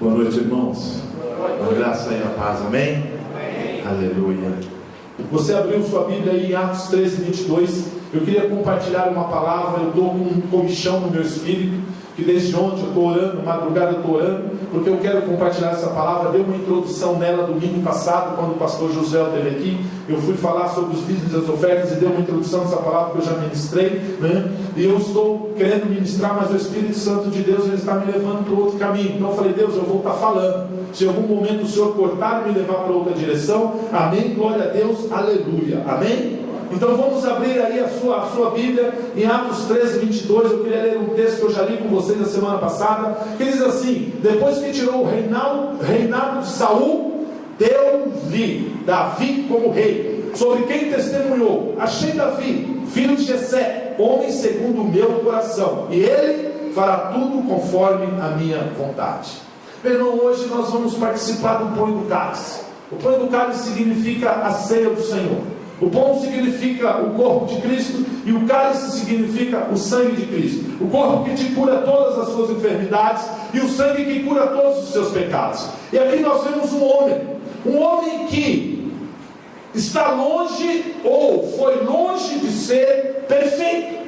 Boa noite, irmãos. A graça e a paz, amém? Amém. Aleluia. Você abriu sua Bíblia aí em Atos 13, 22. Eu queria compartilhar uma palavra. Eu estou com um comichão no meu espírito, que desde ontem eu estou orando, madrugada eu estou orando, porque eu quero compartilhar essa palavra. Dei uma introdução nela domingo passado, quando o pastor José esteve aqui. Eu fui falar sobre os dízimos e as ofertas e dei uma introdução nessa palavra que eu já ministrei, né? E eu estou querendo ministrar, mas o Espírito Santo de Deus ele está me levando para outro caminho. Então eu falei: Deus, eu vou estar falando. Se em algum momento o Senhor cortar e me levar para outra direção, amém, glória a Deus, aleluia, amém? Então vamos abrir aí a sua Bíblia em Atos 13, 22. Eu queria ler um texto que eu já li com vocês na semana passada, que diz assim: depois que tirou o reinado de Saul, deu-lhe Davi como rei, sobre quem testemunhou: achei Davi, filho de Jessé, homem segundo o meu coração, e ele fará tudo conforme a minha vontade. Meu irmão, hoje nós vamos participar do pão do cálice. O pão do cálice significa a ceia do Senhor. O pão significa o corpo de Cristo e o cálice significa o sangue de Cristo. O corpo que te cura todas as suas enfermidades e o sangue que cura todos os seus pecados. E aqui nós vemos um homem que está longe ou foi longe de ser perfeito.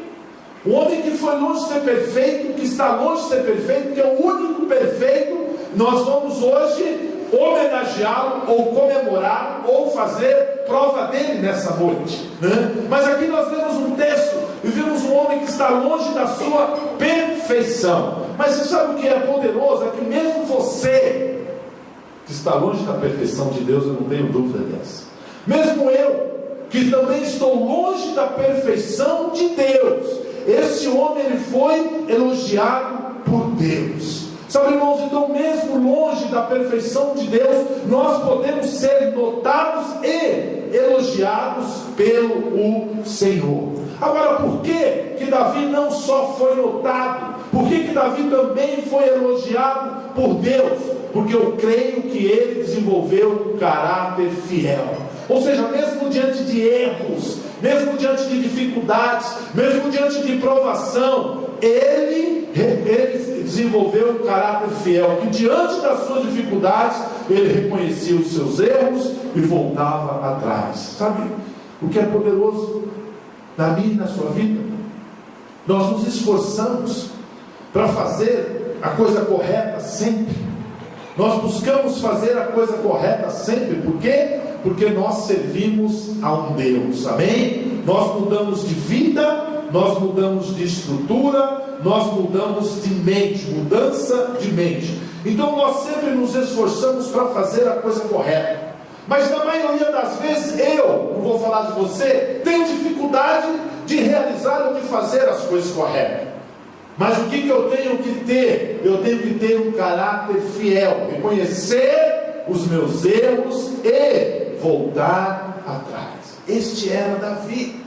Um homem que foi longe de ser perfeito, que está longe de ser perfeito, que é o único perfeito. Nós vamos hoje homenageá-lo, ou comemorar, ou fazer prova dele nessa noite, né? Mas aqui nós vemos um texto e vemos um homem que está longe da sua perfeição. Mas você sabe o que é poderoso? É que mesmo você que está longe da perfeição de Deus, eu não tenho dúvida dessa, mesmo eu que também estou longe da perfeição de Deus, esse homem ele foi elogiado por Deus. Sabe, irmãos, então mesmo longe da perfeição de Deus, nós podemos ser notados e elogiados pelo Senhor. Agora, por que Davi não só foi notado? Por que Davi também foi elogiado por Deus? Porque eu creio que ele desenvolveu um caráter fiel. Ou seja, mesmo diante de erros, mesmo diante de dificuldades, mesmo diante de provação, ele desenvolveu um caráter fiel, que diante das suas dificuldades, ele reconhecia os seus erros e voltava atrás. Sabe o que é poderoso na minha e na sua vida? Nós nos esforçamos para fazer a coisa correta sempre. Nós buscamos fazer a coisa correta sempre. Por quê? Porque nós servimos a um Deus, amém? Nós mudamos de vida, nós mudamos de estrutura, nós mudamos de mente, mudança de mente. Então nós sempre nos esforçamos para fazer a coisa correta. Mas na maioria das vezes eu, não vou falar de você, tenho dificuldade de realizar ou de fazer as coisas corretas. Mas o que eu tenho que ter? Eu tenho que ter um caráter fiel, reconhecer os meus erros e voltar atrás. Este era Davi,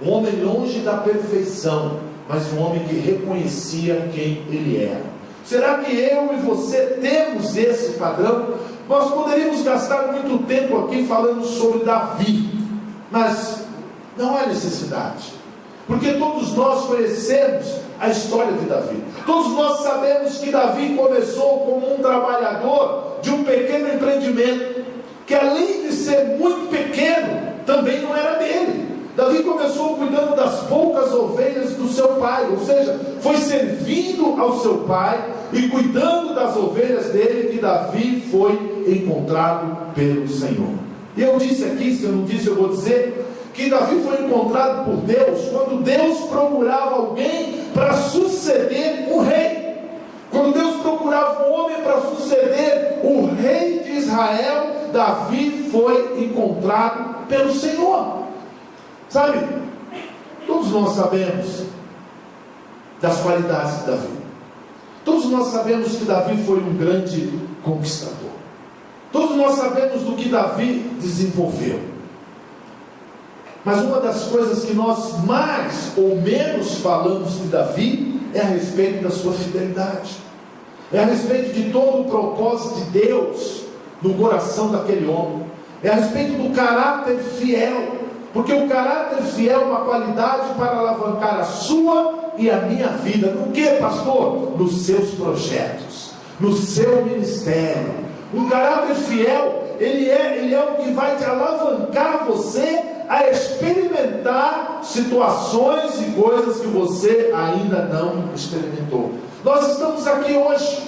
um homem longe da perfeição, mas um homem que reconhecia quem ele era. Será que eu e você temos esse padrão? Nós poderíamos gastar muito tempo aqui falando sobre Davi, mas não há necessidade, porque todos nós conhecemos a história de Davi. Todos nós sabemos que Davi começou como um trabalhador de um pequeno empreendimento, que além de ser muito pequeno, também não era dele. Davi começou cuidando das poucas ovelhas do seu pai, ou seja, foi servindo ao seu pai e cuidando das ovelhas dele que Davi foi encontrado pelo Senhor. E eu disse aqui, se eu não disse eu vou dizer, que Davi foi encontrado por Deus quando Deus procurava alguém para suceder um rei. Quando Deus procurava um homem para suceder o rei de Israel, Davi foi encontrado pelo Senhor. Sabe, todos nós sabemos das qualidades de Davi. Todos nós sabemos que Davi foi um grande conquistador. Todos nós sabemos do que Davi desenvolveu. Mas uma das coisas que nós mais ou menos falamos de Davi é a respeito da sua fidelidade. É a respeito de todo o propósito de Deus no coração daquele homem. É a respeito do caráter fiel. Porque o caráter fiel é uma qualidade para alavancar a sua e a minha vida. No que, pastor? Nos seus projetos. no seu ministério. Um caráter fiel, ele é o que vai te alavancar você a experimentar situações e coisas que você ainda não experimentou. Nós estamos aqui hoje,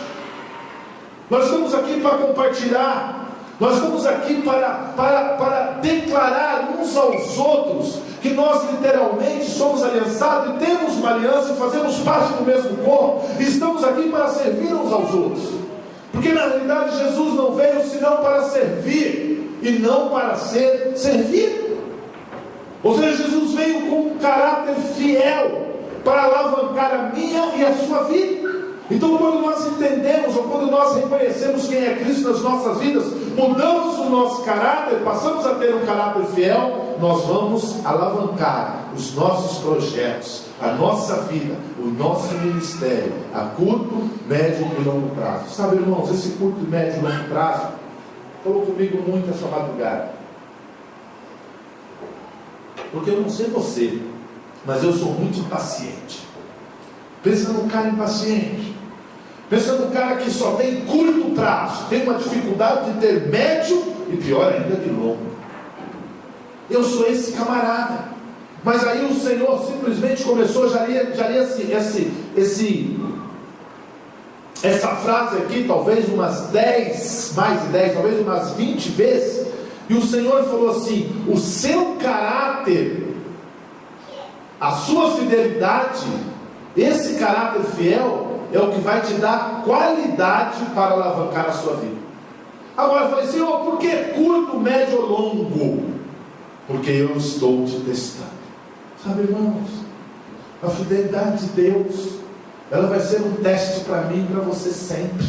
nós estamos aqui para compartilhar, nós estamos aqui para declarar uns aos outros que nós literalmente somos aliançados e temos uma aliança e fazemos parte do mesmo corpo, e estamos aqui para servir uns aos outros, porque na realidade Jesus não veio senão para servir e não para ser servido. Ou seja, Jesus veio com um caráter fiel para alavancar a minha e a sua vida. Então, quando nós entendemos, ou quando nós reconhecemos quem é Cristo nas nossas vidas, mudamos o nosso caráter, passamos a ter um caráter fiel, nós vamos alavancar os nossos projetos, a nossa vida, o nosso ministério, a curto, médio e longo prazo. Sabe, irmãos, esse curto, médio e longo prazo falou comigo muito essa madrugada. Porque eu não sei você, mas eu sou muito impaciente. Pensa num cara impaciente. Pensa num cara que só tem curto prazo, tem uma dificuldade de ter médio e pior ainda de longo. Eu sou esse camarada. Mas aí o Senhor simplesmente começou, já li essa frase aqui, talvez umas 10, mais de 10, talvez umas 20 vezes. E o Senhor falou assim: o seu caráter, a sua fidelidade, esse caráter fiel é o que vai te dar qualidade para alavancar a sua vida. Agora eu falei: Senhor, por que curto, médio ou longo? Porque eu estou te testando. Sabe, irmãos, a fidelidade de Deus, ela vai ser um teste para mim e para você sempre.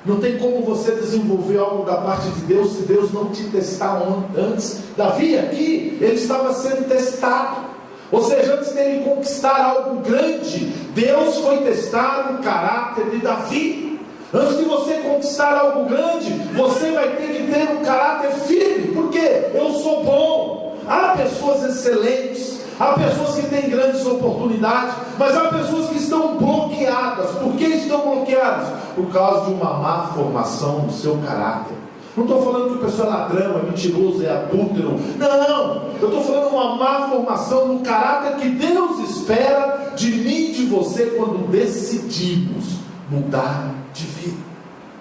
Não tem como você desenvolver algo da parte de Deus se Deus não te testar antes. Davi aqui, ele estava sendo testado. Ou seja, antes dele conquistar algo grande, Deus foi testar o caráter de Davi. Antes de você conquistar algo grande, você vai ter que ter um caráter firme. Por quê? Eu sou bom. Há pessoas excelentes, há pessoas que têm grandes oportunidades, mas há pessoas que estão bloqueadas. Por que estão bloqueadas? Por causa de uma má formação do seu caráter. Não estou falando que a pessoa é ladrão, é mentiroso, é adúltero. Não, eu estou falando de uma má formação no caráter que Deus espera de mim e de você quando decidimos mudar de vida.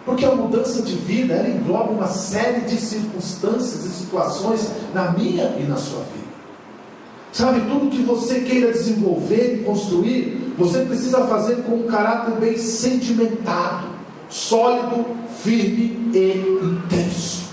Porque a mudança de vida, ela engloba uma série de circunstâncias e situações na minha e na sua vida. Sabe, tudo que você queira desenvolver e construir, você precisa fazer com um caráter bem sentimentado, sólido, firme e intenso.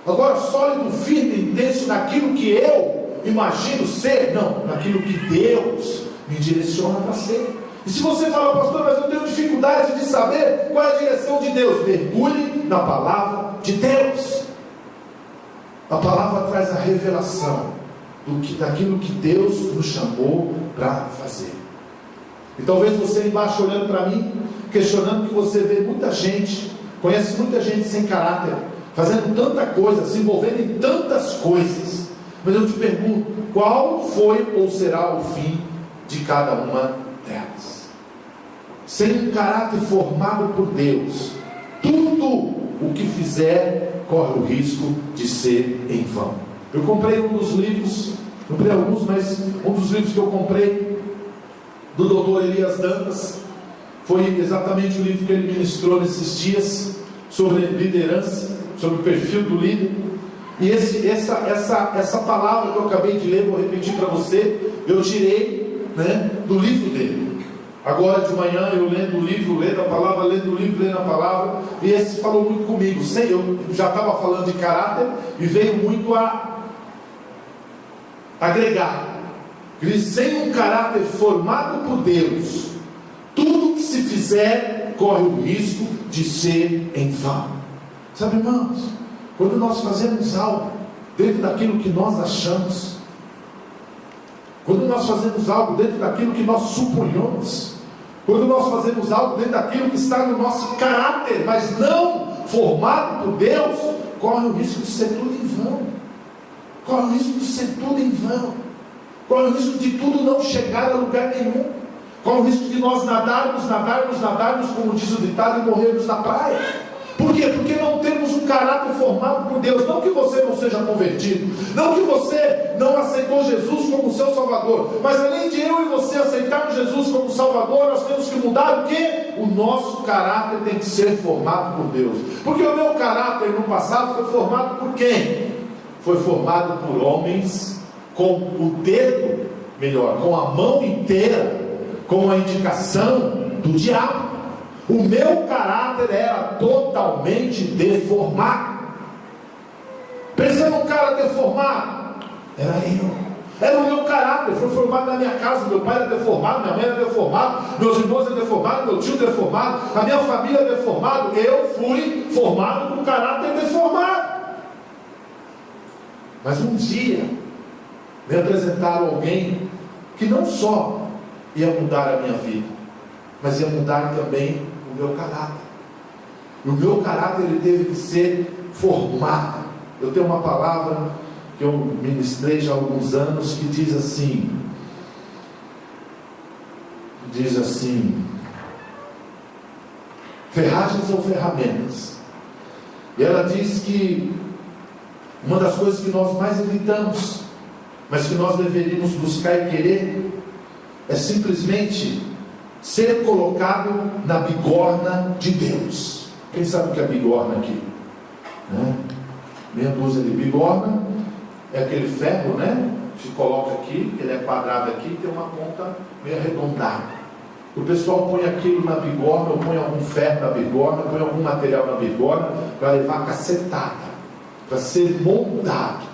Agora, sólido, firme e intenso naquilo que eu imagino ser, não, naquilo que Deus me direciona para ser. E se você fala: pastor, mas eu tenho dificuldade de saber qual é a direção de Deus, mergulhe na palavra de Deus. A palavra traz a revelação daquilo que Deus nos chamou para fazer. E talvez você aí embaixo olhando para mim, questionando, que você vê muita gente, conhece muita gente sem caráter, fazendo tanta coisa, se envolvendo em tantas coisas. Mas eu te pergunto, qual foi ou será o fim de cada uma delas? Sem um caráter formado por Deus, tudo o que fizer corre o risco de ser em vão. Eu comprei um dos livros, comprei alguns, mas um dos livros que eu comprei, do Dr. Elias Dantas, foi exatamente o livro que ele ministrou nesses dias, sobre liderança, sobre o perfil do líder. E essa palavra que eu acabei de ler, vou repetir para você, eu tirei, do livro dele. Agora de manhã eu lendo o livro, lendo a palavra, lendo o livro, lendo a palavra, e esse falou muito comigo. Eu já estava falando de caráter e veio muito a agregar. Sem um caráter formado por Deus, tudo que se fizer corre o risco de ser em vão. Sabe, irmãos, quando nós fazemos algo dentro daquilo que nós achamos, quando nós fazemos algo dentro daquilo que nós suponhamos, quando nós fazemos algo dentro daquilo que está no nosso caráter, mas não formado por Deus, corre o risco de ser tudo em vão. Corre o risco de ser tudo em vão. Corre o risco de tudo não chegar a lugar nenhum. Qual o risco de nós nadarmos, como diz o ditado, e morrermos na praia? Por quê? Porque não temos um caráter formado por Deus. Não que você não seja convertido, não que você não aceitou Jesus como seu Salvador, mas além de eu e você aceitarmos Jesus como Salvador, nós temos que mudar o quê? O nosso caráter tem que ser formado por Deus. Porque o meu caráter no passado foi formado por quem? Foi formado por homens com o dedo, melhor, com a mão inteira, com a indicação do diabo. O meu caráter era totalmente deformado. Pensa num cara deformado. Era eu. Era o meu caráter. Foi formado na minha casa. Meu pai era deformado, minha mãe era deformada, meus irmãos eram deformados, meu tio deformado, a minha família é deformada. Eu fui formado com caráter deformado. Mas um dia me apresentaram alguém que não só ia mudar a minha vida, mas ia mudar também o meu caráter. E o meu caráter ele teve que ser formado. Eu tenho uma palavra que eu ministrei já há alguns anos que diz assim, ferragens ou ferramentas. E ela diz que uma das coisas que nós mais evitamos, mas que nós deveríamos buscar e querer, é simplesmente ser colocado na bigorna de Deus. Quem sabe o que é bigorna aqui? Meia dúzia de bigorna é aquele ferro, né? Que se coloca aqui, que ele é quadrado aqui e tem uma ponta meio arredondada. O pessoal põe aquilo na bigorna, ou põe algum ferro na bigorna, põe algum material na bigorna para levar cacetada, para ser moldado.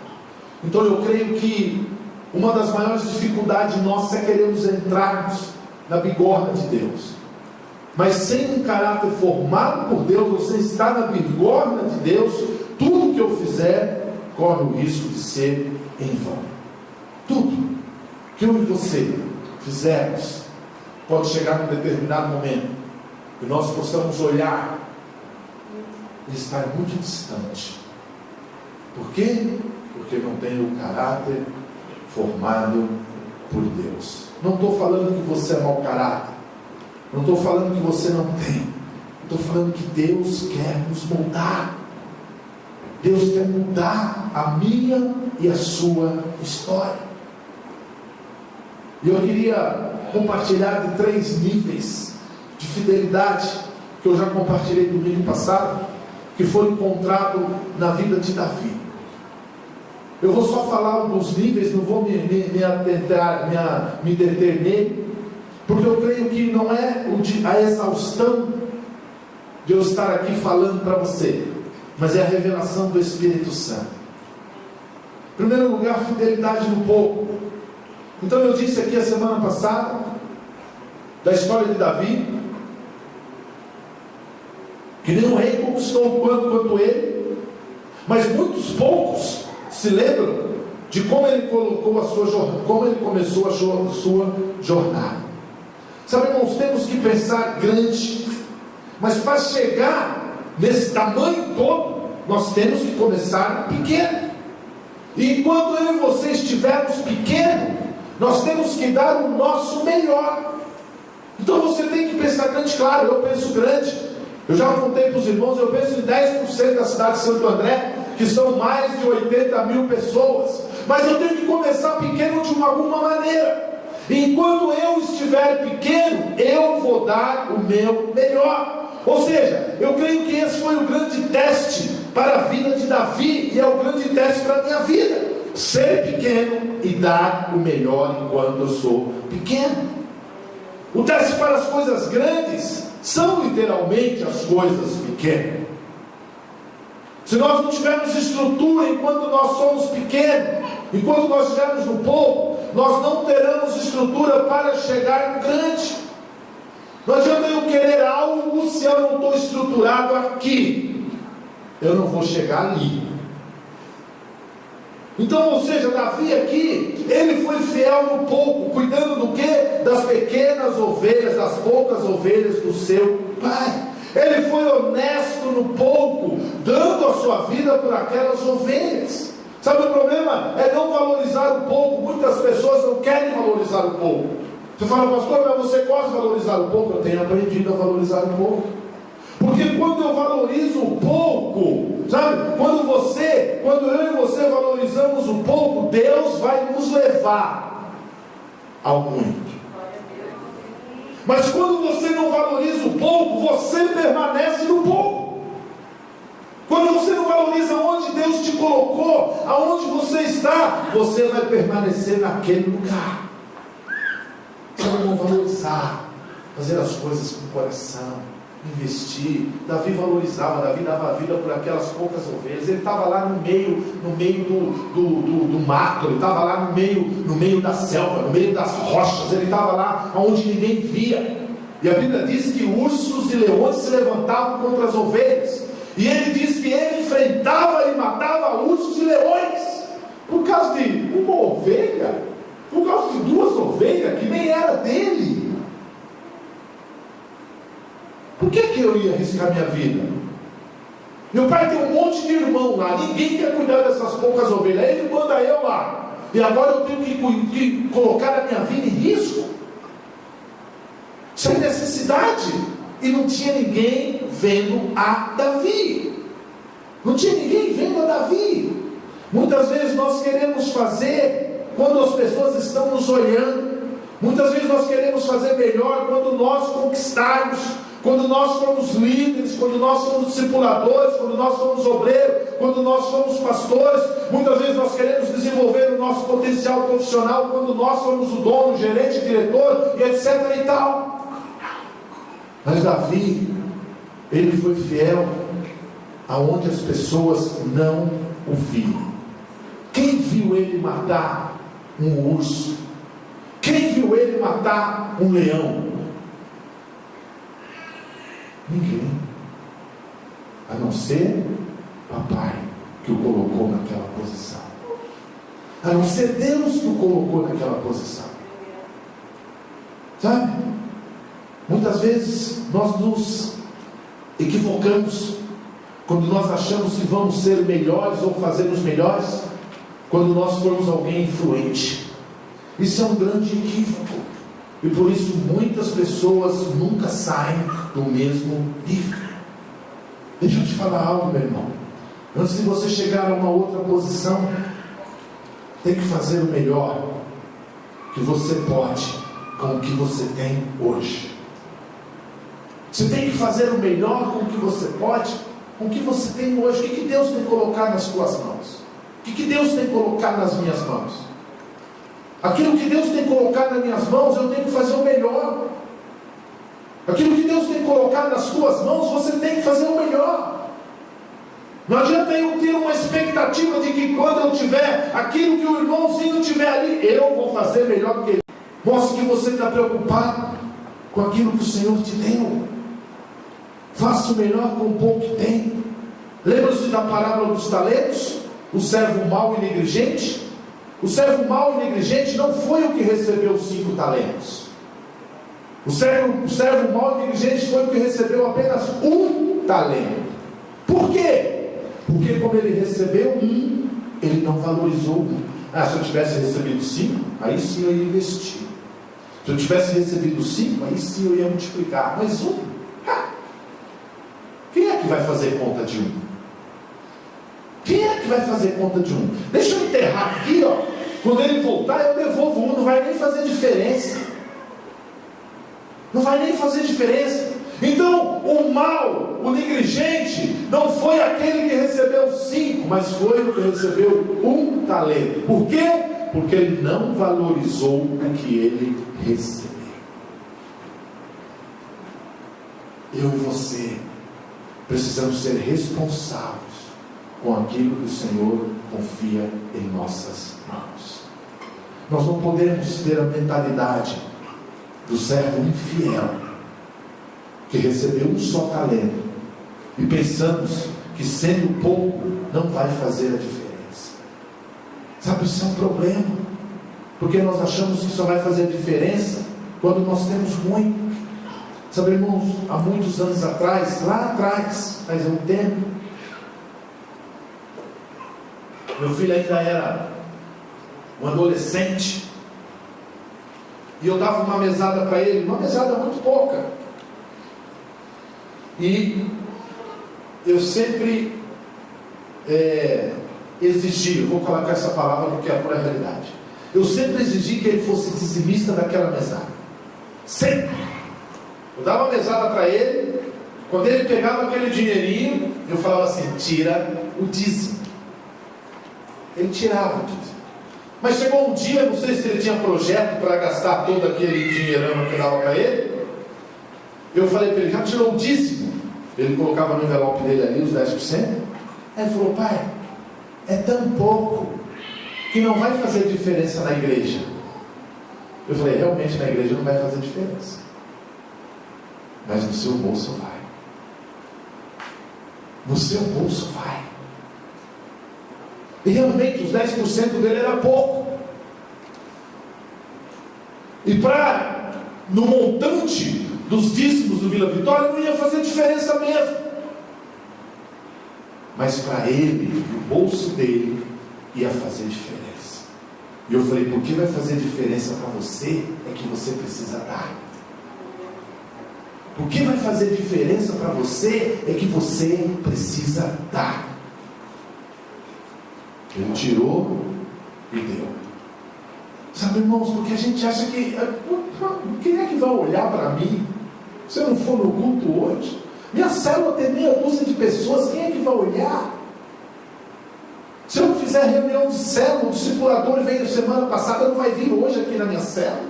Então eu creio que uma das maiores dificuldades nossas é queremos entrarmos na bigorna de Deus, mas sem um caráter formado por Deus. Você está na bigorna de Deus, tudo que eu fizer corre o risco de ser em vão. Tudo que eu e você fizermos pode chegar num determinado momento e nós possamos olhar e estar muito distante. Por quê? Porque não tem o caráter formado por Deus. Não estou falando que você é mau caráter, não estou falando que você não tem, estou falando que Deus quer nos moldar. Deus quer mudar a minha e a sua história. E eu queria compartilhar de 3 níveis de fidelidade que eu já compartilhei domingo passado, que foi encontrado na vida de Davi. Eu vou só falar dos níveis, não vou me deter nele, porque eu creio que não é a exaustão de eu estar aqui falando para você, mas é a revelação do Espírito Santo. Em primeiro lugar, fidelidade no pouco. Então eu disse aqui a semana passada da história de Davi, que nenhum rei conquistou tanto quanto ele, mas muitos poucos se lembram de como ele começou a sua jornada. Sabe, irmãos, temos que pensar grande, mas para chegar nesse tamanho todo, nós temos que começar pequeno. E enquanto eu e você estivermos pequenos, nós temos que dar o nosso melhor. Então você tem que pensar grande. Claro, eu penso grande. Eu já contei para os irmãos, eu penso em 10% da cidade de Santo André, que são mais de 80 mil pessoas, mas eu tenho que começar pequeno de alguma maneira. E enquanto eu estiver pequeno, eu vou dar o meu melhor. Ou seja, eu creio que esse foi o grande teste para a vida de Davi, e é o grande teste para a minha vida: ser pequeno e dar o melhor enquanto eu sou pequeno. O teste para as coisas grandes são literalmente as coisas pequenas. Se nós não tivermos estrutura enquanto nós somos pequenos, enquanto nós estivermos no pouco, nós não teremos estrutura para chegar no grande. Não adianta eu querer algo se eu não estou estruturado aqui, eu não vou chegar ali. Então, ou seja, Davi aqui, ele foi fiel no pouco, cuidando do quê? Das pequenas ovelhas, das poucas ovelhas do seu pai. Ele foi honesto no pouco, dando a sua vida por aquelas ovelhas. Sabe, o problema é não valorizar o pouco. Muitas pessoas não querem valorizar o pouco. Você fala, pastor, mas você gosta de valorizar o pouco? Eu tenho aprendido a valorizar o pouco. Porque quando eu valorizo o pouco, sabe? Quando eu e você valorizamos o pouco, Deus vai nos levar ao muito. Mas quando você não valoriza o pouco, você permanece no pouco. Quando você não valoriza onde Deus te colocou, aonde você está, você vai permanecer naquele lugar. Então não valorizar, fazer as coisas com o coração, investir. Davi valorizava, Davi dava vida por aquelas poucas ovelhas. Ele estava lá no meio do mato, ele estava lá no meio da selva, no meio das rochas, ele estava lá onde ninguém via. E a Bíblia diz que ursos e leões se levantavam contra as ovelhas, e ele diz que ele enfrentava e matava ursos e leões por causa de uma ovelha, por causa de 2 ovelhas que nem era dele. Por que eu ia arriscar minha vida? Meu pai tem um monte de irmão lá, ninguém quer cuidar dessas poucas ovelhas, ele manda eu lá, e agora eu tenho que colocar a minha vida em risco, sem necessidade. E não tinha ninguém vendo a Davi. Não tinha ninguém vendo a Davi. Muitas vezes nós queremos fazer quando as pessoas estão nos olhando. Muitas vezes nós queremos fazer melhor quando nós conquistarmos, quando nós somos líderes, quando nós somos discipuladores, quando nós somos obreiros, quando nós somos pastores. Muitas vezes nós queremos desenvolver o nosso potencial profissional quando nós somos o dono, o gerente, o diretor e etc e tal. Mas Davi, ele foi fiel aonde as pessoas não o viam. Quem viu ele matar um urso? Quem viu ele matar um leão? Ninguém, a não ser papai, que o colocou naquela posição, a não ser Deus que o colocou naquela posição. Sabe? Muitas vezes nós nos equivocamos quando nós achamos que vamos ser melhores ou fazermos melhores quando nós formos alguém influente. Isso é um grande equívoco, e por isso muitas pessoas nunca saem do mesmo nível. Deixa eu te falar algo, meu irmão. Antes de você chegar a uma outra posição, tem que fazer o melhor que você pode com o que você tem hoje. Você tem que fazer o melhor com o que você pode, com o que você tem hoje. O que Deus tem colocado nas suas mãos? O que Deus tem colocado nas minhas mãos? Aquilo que Deus tem colocado nas minhas mãos, eu tenho que fazer o melhor. Aquilo que Deus tem colocado nas suas mãos, você tem que fazer o melhor. Não adianta eu ter uma expectativa de que quando eu tiver aquilo que o irmãozinho tiver ali, eu vou fazer melhor do que ele. Mostre que você está preocupado com aquilo que o Senhor te deu. Faça o melhor com o pouco que tem. Lembra-se da parábola dos talentos? O servo mau e negligente? O servo mau e negligente não foi o que recebeu 5 talentos. O servo mau e negligente foi o que recebeu apenas 1 talento. Por quê? Porque como ele recebeu 1, ele não valorizou 1. Se eu tivesse recebido 5, aí sim eu ia investir. Se eu tivesse recebido 5, aí sim eu ia multiplicar. Mas 1? Quem é que vai fazer conta de 1? Quem é que vai fazer conta de 1? Deixa eu enterrar aqui, ó. Quando ele voltar, eu devolvo 1. Não vai nem fazer diferença. Não vai nem fazer diferença. Então, o mau, o negligente, não foi aquele que recebeu 5, mas foi o que recebeu 1 talento. Por quê? Porque ele não valorizou o que ele recebeu. Eu e você precisamos ser responsáveis com aquilo que o Senhor confia em nossas mãos. Nós não podemos ter a mentalidade do servo infiel que recebeu 1 só talento e pensamos que sendo pouco não vai fazer a diferença. Sabe, isso é um problema, porque nós achamos que só vai fazer a diferença quando nós temos muito. Sabe, irmãos, há muitos anos atrás, lá atrás, faz um tempo, meu filho ainda era um adolescente, e eu dava uma mesada para ele, uma mesada muito pouca, e eu sempre exigi, vou colocar essa palavra porque é a pura realidade, eu sempre exigi que ele fosse dizimista daquela mesada, sempre. Eu dava uma mesada para ele, quando ele pegava aquele dinheirinho, eu falava assim, tira o dízimo. Ele tirava o dízimo. Mas chegou um dia, não sei se ele tinha projeto para gastar todo aquele dinheirão que eu dava para ele, eu falei para ele, já tirou o dízimo? Ele colocava no envelope dele ali os 10%. Aí ele falou, pai, é tão pouco que não vai fazer diferença na igreja. Eu falei, realmente na igreja não vai fazer diferença, mas no seu bolso vai. No seu bolso vai. E realmente os 10% dele era pouco. E no montante dos dízimos do Vila Vitória não ia fazer diferença mesmo. Mas para ele, o bolso dele ia fazer diferença. E eu falei, por que vai fazer diferença para você? É que você precisa dar. O que vai fazer diferença para você é que você precisa dar. Ele tirou e deu. Sabe, irmãos, porque a gente acha que quem é que vai olhar para mim se eu não for no culto hoje? Minha célula tem meia dúzia de pessoas, quem é que vai olhar? Se eu não fizer reunião de célula, o discipulador veio semana passada, não vai vir hoje aqui na minha célula.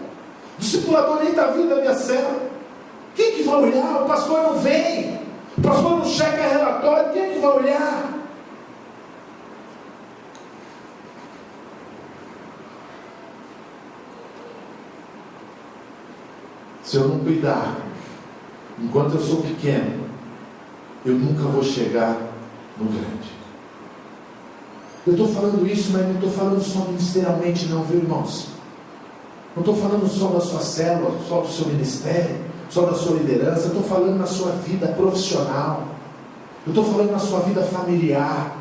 O discipulador nem está vindo na minha célula. Quem que vai olhar? O pastor não vem, o pastor não checa relatório, quem é que vai olhar? Se eu não cuidar, enquanto eu sou pequeno, eu nunca vou chegar no grande. Eu estou falando isso, mas não estou falando só ministerialmente não, viu, irmãos? Não estou falando só da sua célula, só do seu ministério, só da sua liderança. Eu estou falando na sua vida profissional, eu estou falando na sua vida familiar,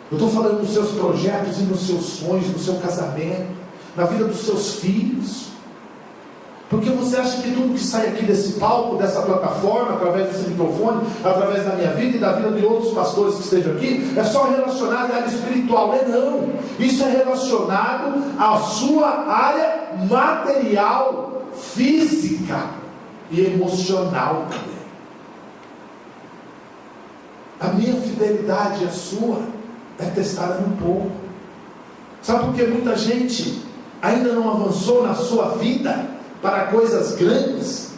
eu estou falando nos seus projetos e nos seus sonhos, no seu casamento, na vida dos seus filhos. Porque você acha que tudo que sai aqui desse palco, dessa plataforma, através desse microfone, através da minha vida e da vida de outros pastores que estejam aqui, é só relacionado à área espiritual? É não. Isso é relacionado à sua área material, física e emocional também. A minha fidelidade e a sua é testada no pouco. Sabe por que muita gente ainda não avançou na sua vida para coisas grandes?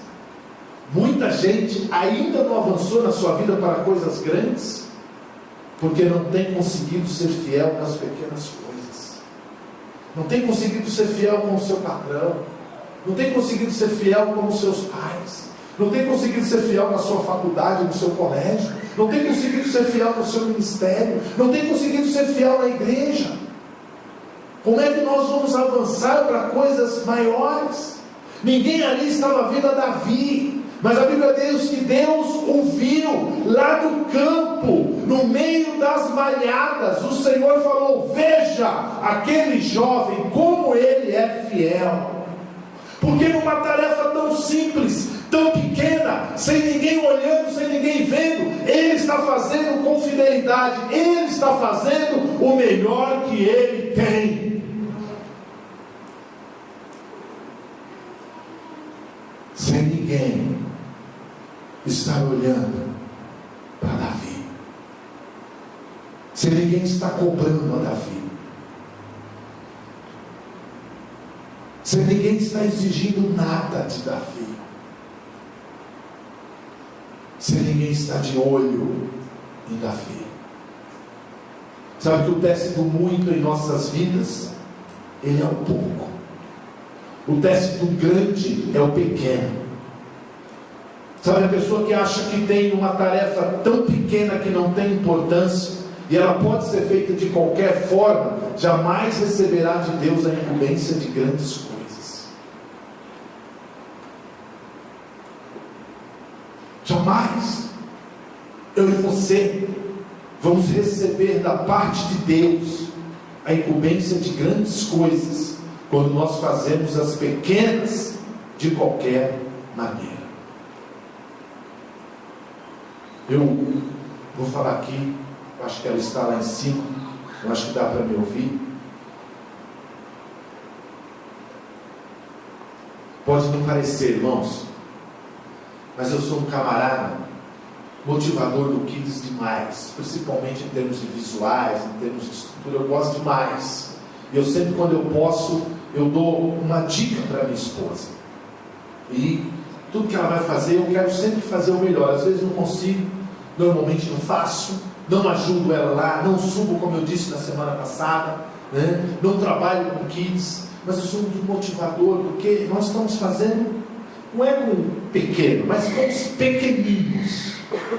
Muita gente ainda não avançou na sua vida para coisas grandes porque não tem conseguido ser fiel nas pequenas coisas, não tem conseguido ser fiel com o seu patrão, não tem conseguido ser fiel com os seus pais, não tem conseguido ser fiel na sua faculdade, no seu colégio, não tem conseguido ser fiel no seu ministério, não tem conseguido ser fiel na igreja. Como é que nós vamos avançar para coisas maiores? Ninguém ali estava vendo a Davi, mas a Bíblia diz que Deus o viu lá no campo, no meio das malhadas. O Senhor falou: veja aquele jovem, como ele é fiel. Porque numa tarefa tão simples, tão pequena, sem ninguém olhando, sem ninguém vendo, ele está fazendo com fidelidade, ele está fazendo o melhor que ele tem. Sem ninguém estar olhando para Davi, sem ninguém estar cobrando a Davi, sem ninguém estar exigindo nada de Davi, sem ninguém estar de olho em Davi. Sabe que o teste do muito em nossas vidas, ele é o pouco. O teste do grande é o pequeno. Sabe, a pessoa que acha que tem uma tarefa tão pequena que não tem importância, e ela pode ser feita de qualquer forma, jamais receberá de Deus a incumbência de grandes coisas. Jamais. Eu e você vamos receber da parte de Deus a incumbência de grandes coisas quando nós fazemos as pequenas de qualquer maneira. Eu vou falar aqui, acho que ela está lá em cima, eu acho que dá para me ouvir. Pode não parecer, irmãos, mas eu sou um camarada motivador do Kids demais, principalmente em termos de visuais, em termos de estrutura, eu gosto demais. E eu sempre, quando eu posso, eu dou uma dica para minha esposa. E tudo que ela vai fazer, eu quero sempre fazer o melhor. Às vezes não consigo, normalmente não faço, não ajudo ela lá, não subo, como eu disse na semana passada, né? Não trabalho com Kids, mas eu sou muito motivador, porque nós estamos fazendo, não é com pequeno, mas com os pequeninos.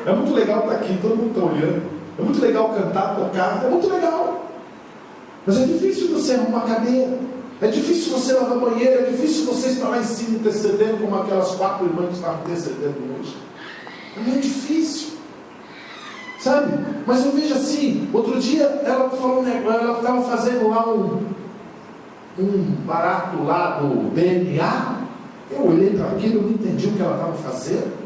É muito legal estar aqui, todo mundo está olhando. É muito legal cantar, tocar, é muito legal. Mas é difícil você arrumar a cadeira. É difícil você lavar a banheira. É difícil você estar lá em cima intercedendo, como aquelas 4 irmãs que estavam intercedendo hoje. É muito difícil. Sabe? Mas eu vejo assim, outro dia ela falou um negócio, ela estava fazendo lá um barato lá do DNA. Eu olhei para aquilo, eu não entendi o que ela estava fazendo.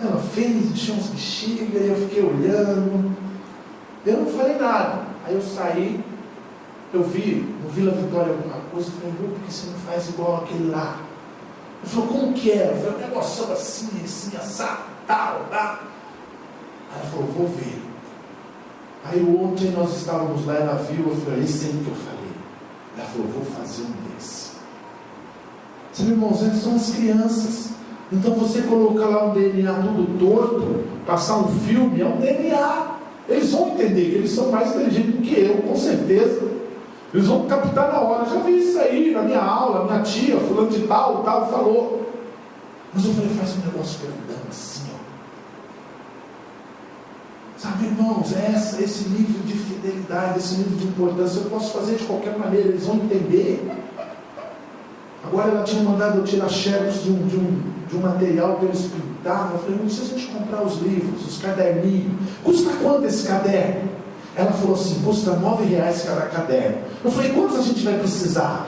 Ela fez, tinha uns bexigas, e eu fiquei olhando. Eu não falei nada. Aí eu saí, eu vi no Vila Vitória alguma coisa, eu falei, por que você não faz igual aquele lá? Ele falou, como que é? Eu falei, um negócio assim, assado, tal. Aí ela falou, vou ver. Aí ontem nós estávamos lá, ela viu, eu falei, esse aí que eu falei. Ela falou, vou fazer um desse. Sabe, irmãos, eles são as crianças. Então você colocar lá um DNA tudo torto, passar um filme, é um DNA. Eles vão entender que eles são mais inteligentes do que eu, com certeza. Eles vão captar na hora. Já vi isso aí na minha aula, minha tia, fulano de tal, falou. Mas eu falei, faz um negócio grandão assim, ó. Sabe, irmãos, esse nível de fidelidade, esse nível de importância, eu posso fazer de qualquer maneira, eles vão entender. Agora ela tinha mandado eu tirar xerox de um material para eles pintar. Eu falei, não precisa a gente comprar os livros, os caderninhos. Custa quanto esse caderno? Ela falou assim, custa R$9 cada caderno. Eu falei, quantos a gente vai precisar?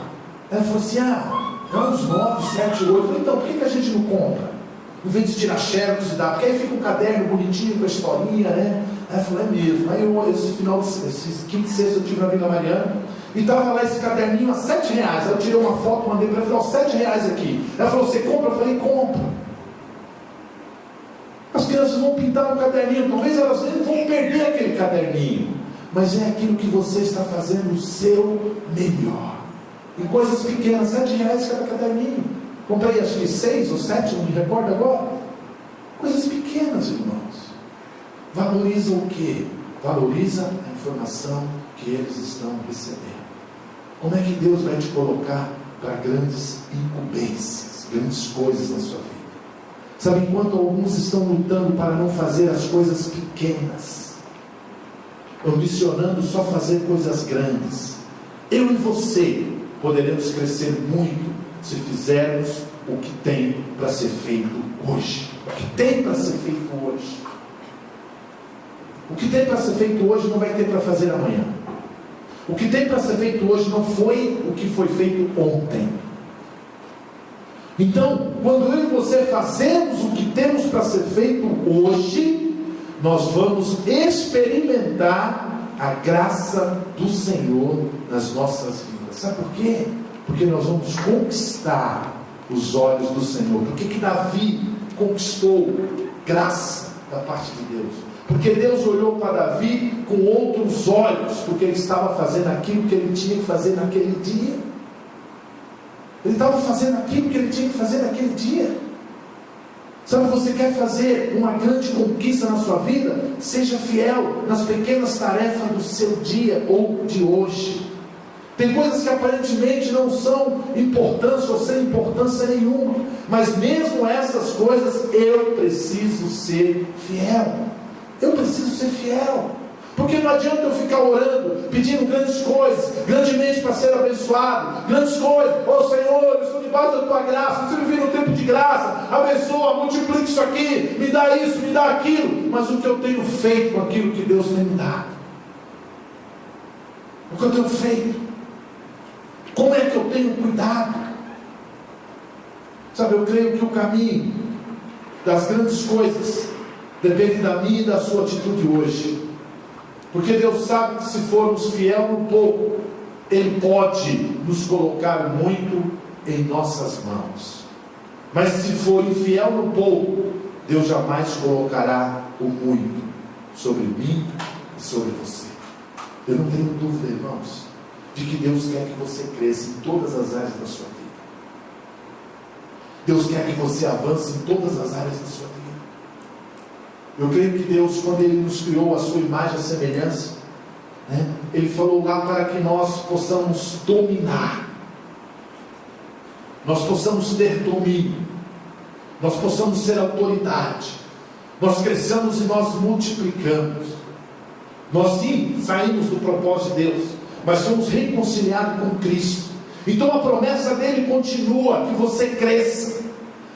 Ela falou assim, é uns 9, 7, 8. Eu falei, então, por que a gente não compra? Em vez de tirar xerox e dar, porque aí fica um caderno bonitinho com a historinha, né? Aí ela falou, é mesmo. Aí esse quinta e sexta eu tive na Vila Mariana, e estava lá esse caderninho a R$7. Eu tirei uma foto, mandei para ela, falei, R$7 aqui. Ela falou, você compra? Eu falei, compra. As crianças vão pintar no caderninho, talvez elas nem vão perder aquele caderninho, mas é aquilo que você está fazendo o seu melhor. Em coisas pequenas, R$7 cada caderninho. Comprei acho que 6 ou 7, não me recordo agora. Coisas pequenas, irmãos. Valoriza o quê? Valoriza a informação que eles estão recebendo. Como é que Deus vai te colocar para grandes incumbências, grandes coisas na sua vida? Sabe, enquanto alguns estão lutando para não fazer as coisas pequenas, ambicionando só fazer coisas grandes, eu e você poderemos crescer muito se fizermos o que tem para ser feito hoje. O que tem para ser feito hoje. O que tem para ser feito hoje não vai ter para fazer amanhã. O que tem para ser feito hoje não foi o que foi feito ontem. Então, quando eu e você fazemos o que temos para ser feito hoje, nós vamos experimentar a graça do Senhor nas nossas vidas. Sabe por quê? Porque nós vamos conquistar os olhos do Senhor. Por que Davi conquistou graça da parte de Deus? Porque Deus olhou para Davi com outros olhos, porque ele estava fazendo aquilo que ele tinha que fazer naquele dia. Ele estava fazendo aquilo que ele tinha que fazer naquele dia. Sabe, você quer fazer uma grande conquista na sua vida? Seja fiel nas pequenas tarefas do seu dia ou de hoje. Tem coisas que aparentemente não são importantes ou sem importância nenhuma, mas mesmo essas coisas eu preciso ser fiel. Eu preciso ser fiel. Porque não adianta eu ficar orando, pedindo grandes coisas, grandemente para ser abençoado, grandes coisas. Ô Senhor, eu estou debaixo da tua graça, você me viu no tempo de graça, abençoa, multiplica isso aqui, me dá isso, me dá aquilo. Mas o que eu tenho feito com aquilo que Deus tem me dado? O que eu tenho feito? Como é que eu tenho cuidado? Sabe, eu creio que o caminho das grandes coisas depende da minha e da sua atitude hoje. Porque Deus sabe que se formos fiel no pouco, Ele pode nos colocar muito em nossas mãos. Mas se for infiel no pouco, Deus jamais colocará o muito sobre mim e sobre você. Eu não tenho dúvida, irmãos, de que Deus quer que você cresça em todas as áreas da sua vida. Deus quer que você avance em todas as áreas da sua vida. Eu creio que Deus, quando Ele nos criou a sua imagem e semelhança, Ele falou lá para que nós possamos dominar, nós possamos ter domínio, nós possamos ser autoridade. Nós cresçamos e nós multiplicamos. Nós sim saímos do propósito de Deus, mas somos reconciliados com Cristo. Então a promessa dele continua que você cresça,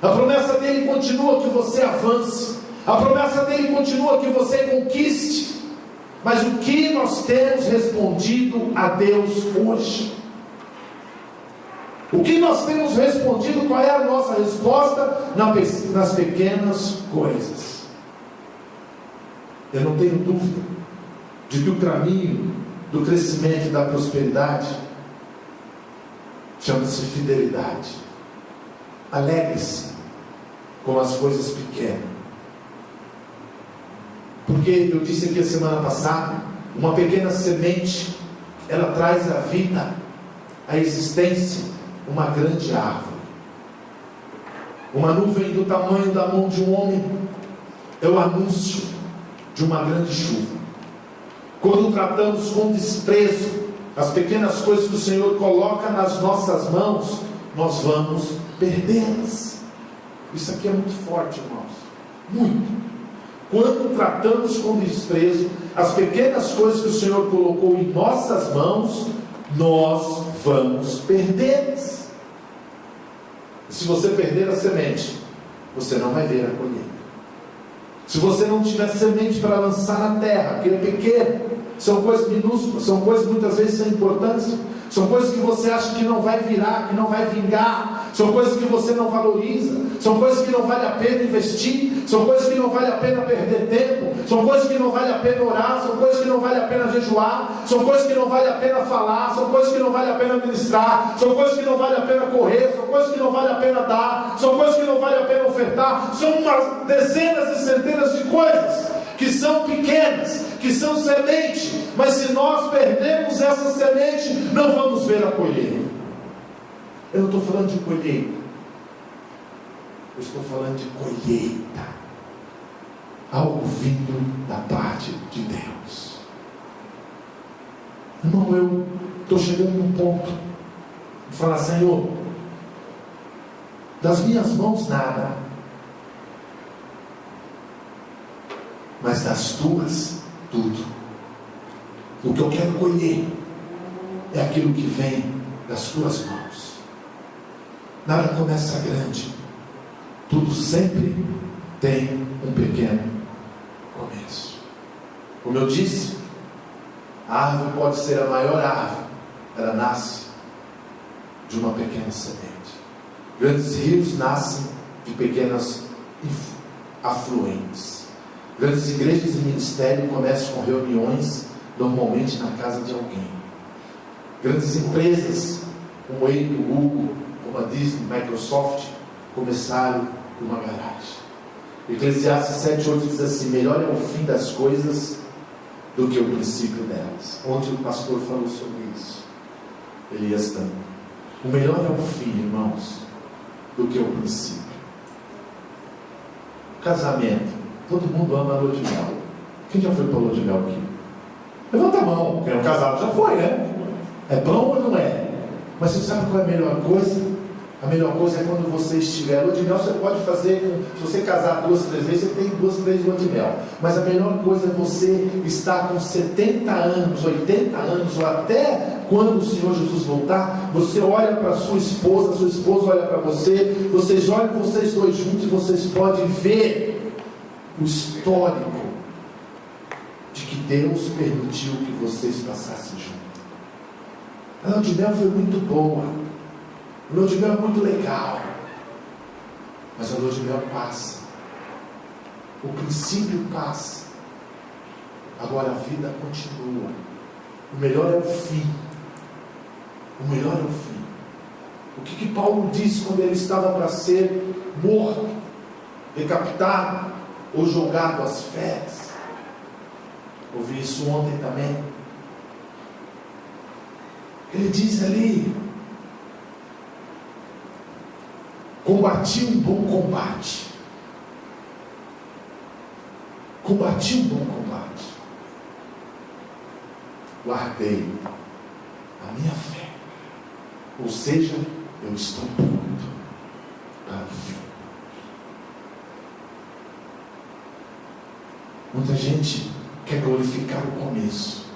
a promessa dele continua que você avance, a promessa dele continua que você conquiste. Mas o que nós temos respondido a Deus hoje? O que nós temos respondido? Qual é a nossa resposta nas pequenas coisas? Eu não tenho dúvida de que o caminho do crescimento e da prosperidade chama-se fidelidade. Alegre-se com as coisas pequenas. Porque eu disse aqui a semana passada, uma pequena semente, ela traz à vida, à existência, uma grande árvore. Uma nuvem do tamanho da mão de um homem é o anúncio de uma grande chuva. Quando tratamos com desprezo as pequenas coisas que o Senhor coloca nas nossas mãos, nós vamos perdê-las. Isso aqui é muito forte, irmãos, muito. Quando tratamos com desprezo as pequenas coisas que o Senhor colocou em nossas mãos, nós vamos perdê-las. Se você perder a semente, você não vai ver a colheita. Se você não tiver semente para lançar na terra, que é pequeno, são coisas minúsculas, são coisas que muitas vezes são importantes, são coisas que você acha que não vai virar, que não vai vingar, são coisas que você não valoriza, são coisas que não vale a pena investir, são coisas que não vale a pena perder tempo, são coisas que não vale a pena orar, são coisas que não vale a pena jejuar, são coisas que não vale a pena falar, são coisas que não vale a pena ministrar, são coisas que não vale a pena correr, são coisas que não vale a pena dar, são coisas que não vale a pena ofertar, são umas dezenas e centenas de coisas que são pequenas, que são semente, mas se nós perdermos essa semente, não vamos ver a colheita. Eu não estou falando de colheita, eu estou falando de colheita, algo vindo da parte de Deus. Irmão, eu estou chegando num ponto de falar: Senhor, das minhas mãos nada, mas das tuas tudo. O que eu quero colher é aquilo que vem das tuas mãos. Nada começa grande, tudo sempre tem um pequeno começo. Como eu disse, a árvore pode ser a maior árvore, ela nasce de uma pequena semente. Grandes rios nascem de pequenas afluentes. Grandes igrejas e ministérios começam com reuniões, normalmente na casa de alguém. Grandes empresas, como a Apple, Google, como a Disney, Microsoft, começaram com uma garagem. Eclesiastes 7:8 diz assim: melhor é o fim das coisas do que o princípio delas. Onde o pastor falou sobre isso, Elias também. O melhor é o fim, irmãos, do que o princípio. Casamento. Todo mundo ama a lua de mel. Quem já foi para a lua de mel aqui? Levanta a mão. Quem é um casado já foi, né? É bom ou não é? Mas você sabe qual é a melhor coisa? A melhor coisa é quando você estiver. A lua de mel você pode fazer, se você casar 2, 3 vezes, você tem 2, 3 luas de mel. Mas a melhor coisa é você estar com 70 anos, 80 anos, ou até quando o Senhor Jesus voltar, você olha para a sua esposa olha para você, vocês olham vocês dois juntos e vocês podem ver o histórico de que Deus permitiu que vocês passassem juntos. A lua de mel foi muito boa, a lua de mel é muito legal, Mas a lua de mel passa. O princípio passa. Agora a vida continua. O melhor é o fim. O melhor é o fim. O que Paulo disse quando ele estava para ser morto, decapitado ou jogado às feras? Ouvi isso ontem também. Ele diz ali: combati um bom combate. Combati um bom combate. Guardei a minha fé. Ou seja, eu estou pronto para o fim. Muita gente quer glorificar o começo.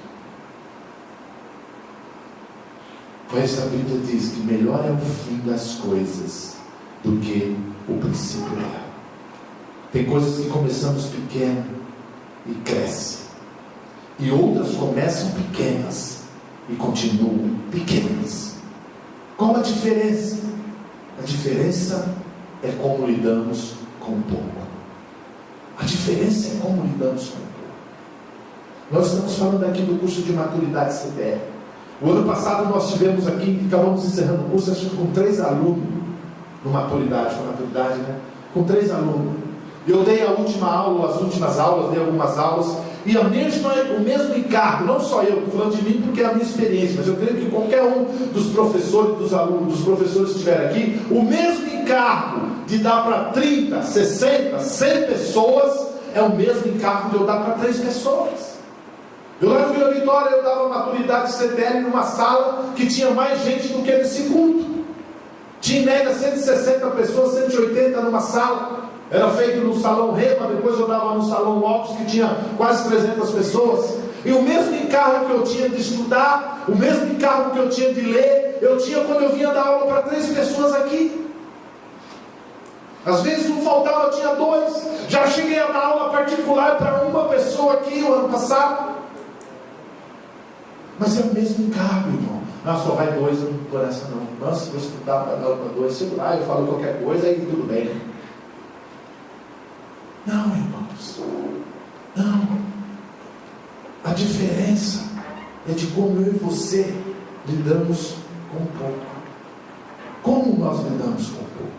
Mas a Bíblia diz que melhor é o fim das coisas do que o princípio dela. Tem coisas que começamos pequeno e crescem, e outras começam pequenas e continuam pequenas. Qual a diferença? A diferença é como lidamos com o pouco. A diferença é como lidamos com o pouco. Nós estamos falando aqui do curso de maturidade CDR. O ano passado nós tivemos aqui, acabamos encerrando o curso, acho que com 3 alunos no maturidade, foi maturidade, né? Com 3 alunos. Eu dei a última aula, as últimas aulas, dei algumas aulas, e o mesmo encargo, não só eu, estou falando de mim porque é a minha experiência, mas eu creio que qualquer um dos professores, dos alunos, dos professores que estiver aqui, o mesmo encargo de dar para 30, 60, 100 pessoas, é o mesmo encargo de eu dar para 3 pessoas. Eu lá no Vila Vitória, eu dava maturidade CTL numa sala que tinha mais gente do que nesse culto. Tinha em média 160 pessoas, 180 numa sala. Era feito no salão Rema, depois eu dava no salão Lopes, que tinha quase 300 pessoas. E o mesmo encargo que eu tinha de estudar, o mesmo encargo que eu tinha de ler, eu tinha quando eu vinha dar aula para 3 pessoas aqui. Às vezes não faltava, eu tinha 2. Já cheguei a dar aula particular para uma pessoa aqui o ano passado. Mas é o mesmo encargo, irmão. Não, só vai 2, eu não estou nessa não. Nossa, vou estudar para dar para 2, segurar, eu falo qualquer coisa e tudo bem. Não, irmãos. Não. A diferença é de como eu e você lidamos com o pouco. Como nós lidamos com o pouco?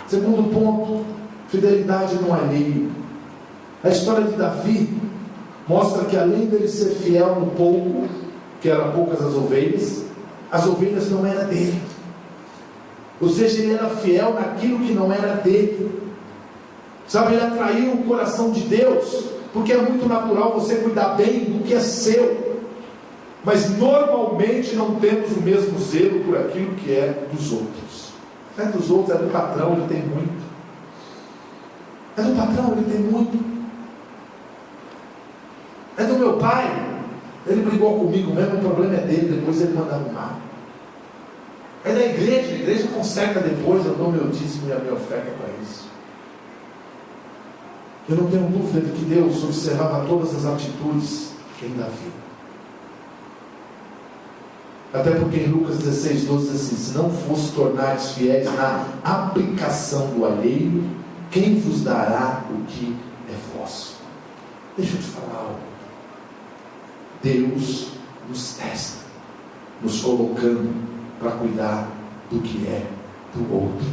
Segundo ponto, fidelidade no alheio. A história de Davi mostra que além dele ser fiel no pouco, que eram poucas as ovelhas não eram dele. Ou seja, ele era fiel naquilo que não era dele. Sabe, ele atraiu o coração de Deus, porque é muito natural você cuidar bem do que é seu. Mas normalmente não temos o mesmo zelo por aquilo que é dos outros. É dos outros, é do patrão, ele tem muito. É do patrão, ele tem muito. É do meu pai, ele brigou comigo mesmo, o problema é dele, depois ele manda arrumar. É da igreja, a igreja conserta depois, eu dou meu dízimo e a minha oferta para isso. Eu não tenho dúvida de que Deus observava todas as atitudes em Davi. Até porque em Lucas 16, 12 diz assim: se não fosse tornares fiéis na aplicação do alheio, quem vos dará o que é vosso? Deixa eu te falar algo. Deus nos testa, nos colocando para cuidar do que é do outro.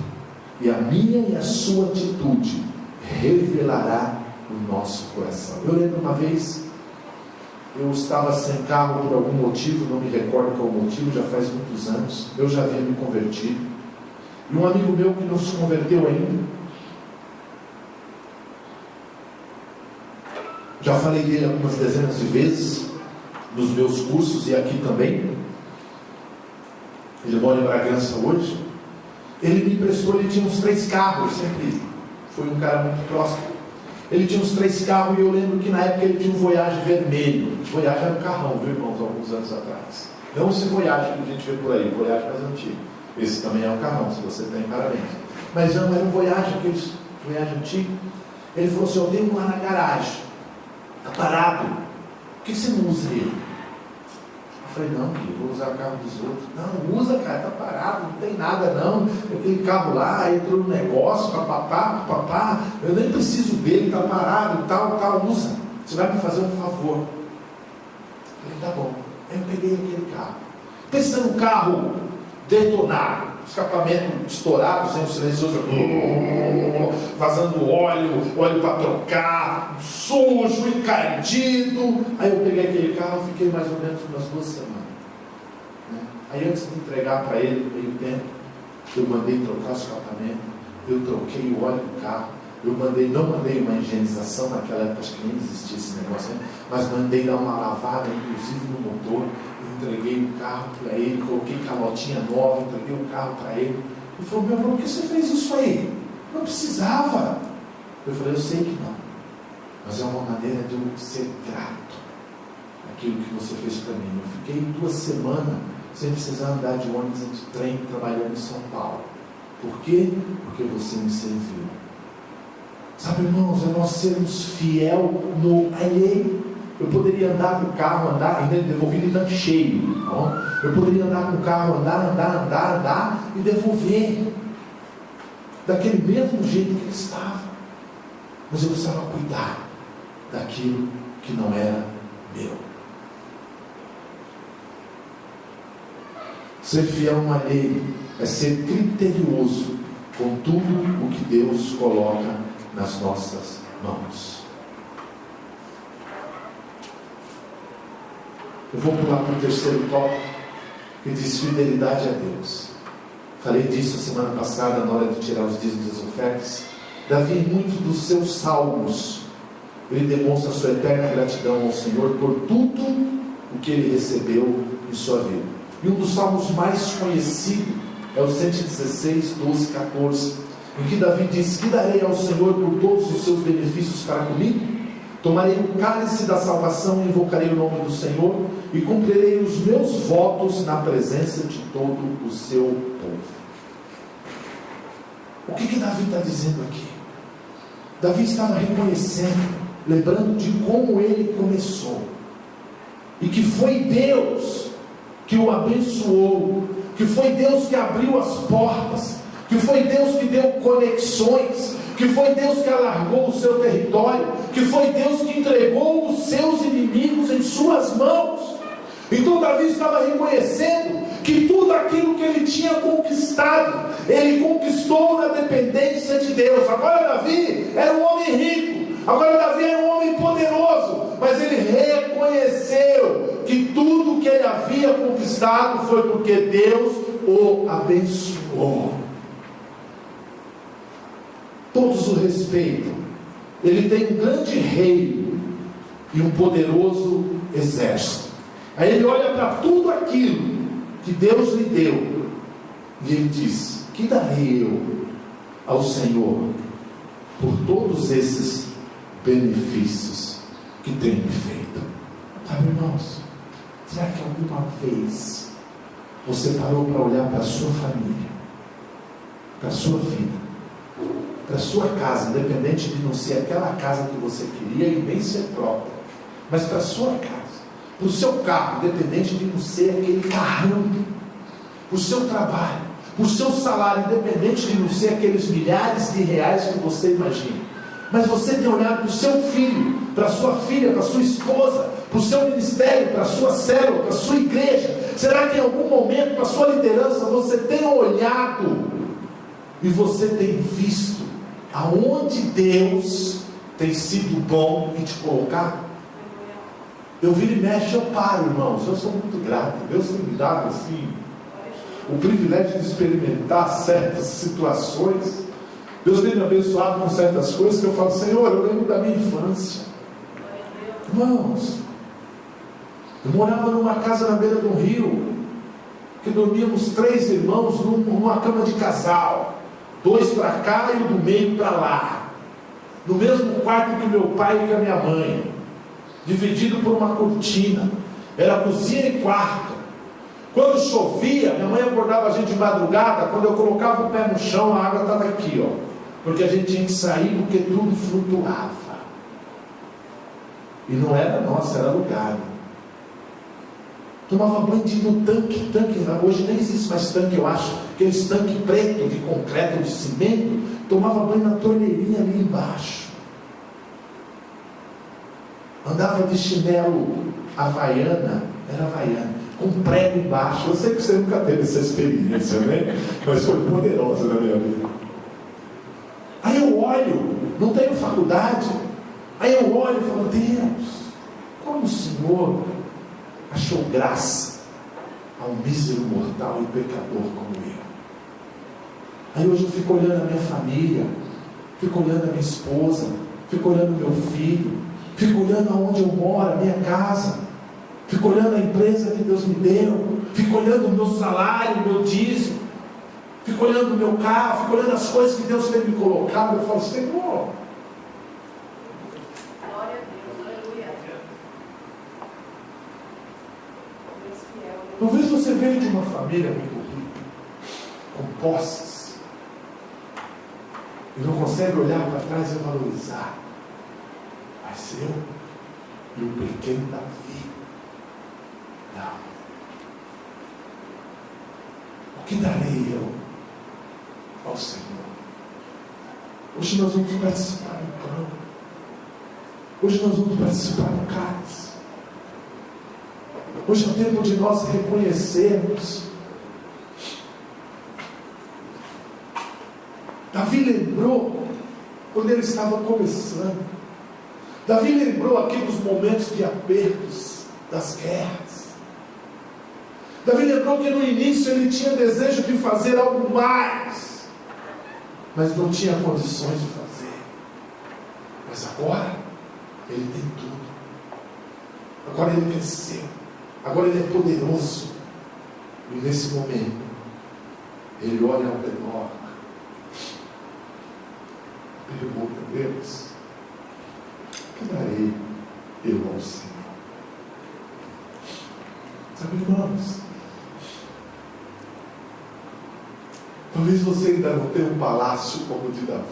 E a minha e a sua atitude revelará o nosso coração. Eu lembro uma vez, eu estava sem carro por algum motivo, não me recordo qual motivo, já faz muitos anos, eu já havia me convertido, e um amigo meu que não se converteu ainda, já falei dele algumas dezenas de vezes, nos meus cursos e aqui também, ele mora em Bragança hoje, ele me emprestou, ele tinha uns 3 carros, sempre foi um cara muito próximo, ele tinha uns 3 carros, e eu lembro que na época ele tinha um Voyage vermelho. Voyage era um carrão, viu, irmãos, alguns anos atrás, não esse Voyage que a gente vê por aí, Voyage mais antigo, esse também é um carrão, se você tem, parabéns, mas não, era um Voyage, aqueles Voyage antigo. Ele falou assim: eu tenho um lá na garagem, está parado, por que você não usa ele? Eu falei, não, Gui, vou usar o carro dos outros. Não, usa, cara, tá parado, não tem nada não. Aquele carro lá, entrou no negócio, papapá, eu nem preciso dele, tá parado, tal, usa. Você vai me fazer um favor. Eu falei, tá bom. Aí eu peguei aquele carro. Pensa no carro detonado, escapamento estourado, sem o silencioso, vazando óleo para trocar, sujo, encardido. Aí eu peguei aquele carro, fiquei mais ou menos umas 2 semanas. Aí antes de entregar para ele, no meio tempo, eu mandei trocar o escapamento, eu troquei o óleo do carro, não mandei uma higienização, naquela época acho que nem existia esse negócio, né? Mas mandei dar uma lavada, inclusive no motor. Entreguei o carro para ele, coloquei calotinha nova, entreguei o carro para ele. Ele falou, meu irmão, por que você fez isso aí? Não precisava. Eu falei, eu sei que não, mas é uma maneira de eu ser grato àquilo que você fez para mim. Eu fiquei 2 semanas sem precisar andar de ônibus e de trem trabalhando em São Paulo. Por quê? Porque você me serviu. Sabe, irmãos, é nós sermos fiel no alheio. Eu poderia andar com o carro, ainda devolver ele tanto cheio. Ó. Eu poderia andar com o carro, andar e devolver. Daquele mesmo jeito que ele estava. Mas eu precisava cuidar daquilo que não era meu. Ser fiel no alheio é ser criterioso com tudo o que Deus coloca nas nossas mãos. Eu vou pular para o 3º tópico, que diz fidelidade a Deus. Falei disso a semana passada, na hora de tirar os dízimos das ofertas. Davi, em muitos dos seus salmos, ele demonstra sua eterna gratidão ao Senhor por tudo o que ele recebeu em sua vida. E um dos salmos mais conhecidos é o 116, 12, 14, em que Davi diz: que darei ao Senhor por todos os seus benefícios para comigo? Tomarei o cálice da salvação e invocarei o nome do Senhor, e cumprirei os meus votos na presença de todo o seu povo. O que Davi está dizendo aqui? Davi estava reconhecendo, lembrando de como ele começou, e que foi Deus que o abençoou, que foi Deus que abriu as portas, que foi Deus que deu conexões, que foi Deus que alargou o seu território, que foi Deus que entregou os seus inimigos em suas mãos. Então Davi estava reconhecendo que tudo aquilo que ele tinha conquistado, ele conquistou na dependência de Deus. Agora Davi era um homem rico, agora Davi era um homem poderoso, mas ele reconheceu que tudo que ele havia conquistado foi porque Deus o abençoou. Todos o respeitam. Ele tem um grande reino e um poderoso exército. Aí ele olha para tudo aquilo que Deus lhe deu e ele diz: que darei eu ao Senhor por todos esses benefícios que tem me feito? Sabe, irmãos, será que alguma vez você parou para olhar para a sua família, para a sua vida, para a sua casa, independente de não ser aquela casa que você queria e nem ser própria, mas para a sua casa, para o seu carro, independente de não ser aquele carrão, para o seu trabalho, para o seu salário, independente de não ser aqueles milhares de reais que você imagina, mas você tem olhado para o seu filho, para a sua filha, para a sua esposa, para o seu ministério, para a sua célula, para a sua igreja. Será que em algum momento, para a sua liderança, você tem olhado e você tem visto aonde Deus tem sido bom em te colocar? Eu viro e mexo, eu paro, irmãos. Eu sou muito grato. Deus tem me dado assim o privilégio de experimentar certas situações. Deus tem me abençoado com certas coisas que eu falo: Senhor, eu lembro da minha infância. Irmãos, eu morava numa casa na beira do rio, que dormíamos 3 irmãos numa cama de casal, 2 para cá e o do meio para lá, no mesmo quarto que meu pai e que a minha mãe, dividido por uma cortina. Era cozinha e quarto. Quando chovia, minha mãe acordava a gente de madrugada. Quando eu colocava o pé no chão, a água estava aqui, ó, porque a gente tinha que sair, porque tudo flutuava, e não era nossa, era alugado. Tomava banho no tanque, hoje nem existe mais tanque, eu acho, aqueles tanque preto de concreto, de cimento. Tomava banho na torneirinha ali embaixo. Andava de chinelo havaiana, com prego embaixo. Eu sei que você nunca teve essa experiência, né? Mas foi poderosa na minha vida. Aí eu olho, não tenho faculdade, aí eu olho e falo, Deus, como o Senhor achou graça ao mísero mortal e pecador como eu. Aí hoje eu fico olhando a minha família, fico olhando a minha esposa, fico olhando meu filho, fico olhando aonde eu moro, a minha casa, fico olhando a empresa que Deus me deu, fico olhando o meu salário, o meu dízimo, fico olhando o meu carro, fico olhando as coisas que Deus tem me colocado. Eu falo, Senhor, glória a Deus, aleluia. Deus fiel. Talvez você veio de uma família muito rica, com posses, e não consegue olhar para trás e valorizar. Mas eu e o pequeno Davi, não. O que darei eu ao Senhor? Hoje nós vamos participar do pão. Hoje nós vamos participar do cálice. Hoje é o tempo de nós reconhecermos. Davi lembrou quando ele estava começando. Davi lembrou aqui dos momentos de apertos, das guerras. Davi lembrou que no início ele tinha desejo de fazer algo mais, mas não tinha condições de fazer. Mas agora ele tem tudo. Agora ele cresceu. Agora ele é poderoso. E nesse momento ele olha ao redor, pergunta, Deus, o que darei eu ao Senhor? Sabe, irmãos, talvez você ainda não tenha um palácio como o de Davi,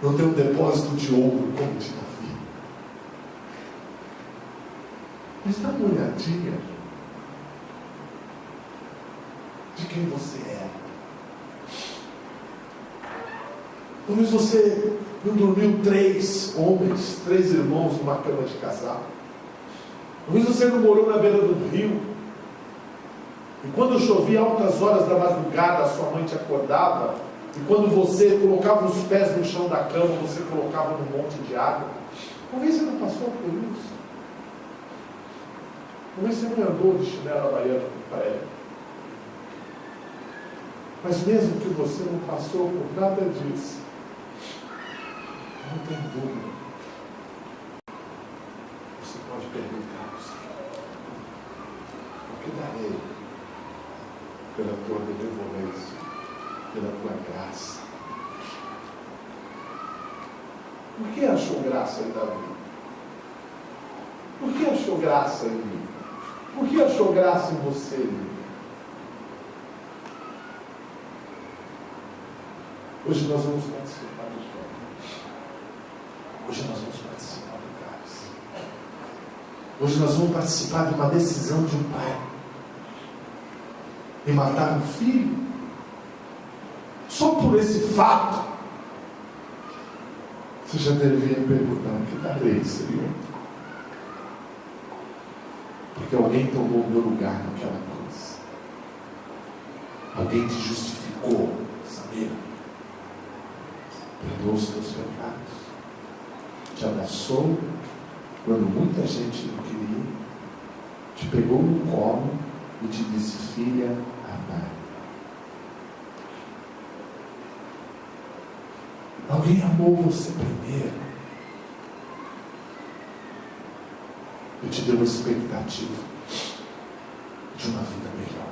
não tenha um depósito de ouro como o de Davi, mas dá uma olhadinha de quem você é. Talvez você não dormiu 3 homens, 3 irmãos numa cama de casal. Talvez você não morou na beira do rio. E quando chovia altas horas da madrugada, a sua mãe te acordava. E quando você colocava os pés no chão da cama, você colocava num monte de água. Talvez você não passou por isso. Talvez você não andou de chinelo havaiano com prego. Mas mesmo que você não passou por nada disso, não tem dúvida, você pode perguntar ao Senhor, o que darei pela tua benevolência, pela tua graça? Por que achou graça em Davi? Por que achou graça em mim? Por que achou graça em você, irmão? Hoje nós vamos participar do pão. Hoje nós vamos participar do cálice. Hoje nós vamos participar de uma decisão de um pai em matar um filho. Só por esse fato, você já deveria perguntar: o que darei, Senhor? Porque alguém tomou o meu lugar naquela cruz. Alguém te justificou, sabia? Perdoou os teus pecados, te abraçou quando muita gente não queria, te pegou no colo e te disse: filha amada. Alguém amou você primeiro e te deu uma expectativa de uma vida melhor.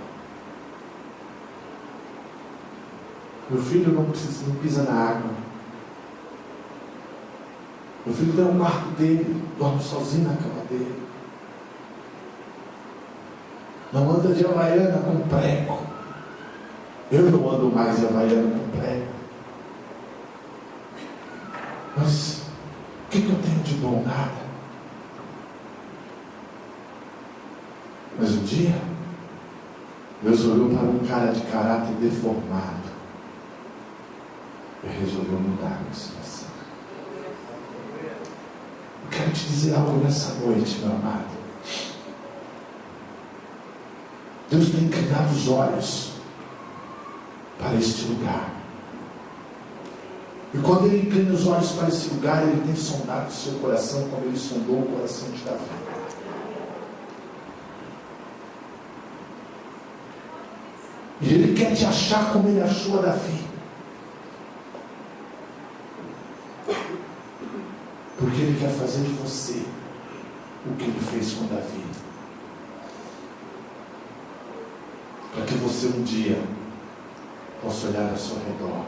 Meu filho não pisa na água. Meu filho tem um quarto dele, dorme sozinho na cama dele. Não anda de havaiana com prego. Eu não ando mais de havaiana com prego. Mas o que eu tenho de bom? Nada. dia, Deus olhou para um cara de caráter deformado e resolveu mudar a situação. Eu quero te dizer algo nessa noite, meu amado. Deus tem inclinado os olhos para este lugar. E quando Ele inclina os olhos para esse lugar, Ele tem sondado o seu coração como Ele sondou o coração de Davi. E Ele quer te achar como Ele achou a Davi. Porque Ele quer fazer de você o que Ele fez com Davi. Para que você um dia possa olhar ao seu redor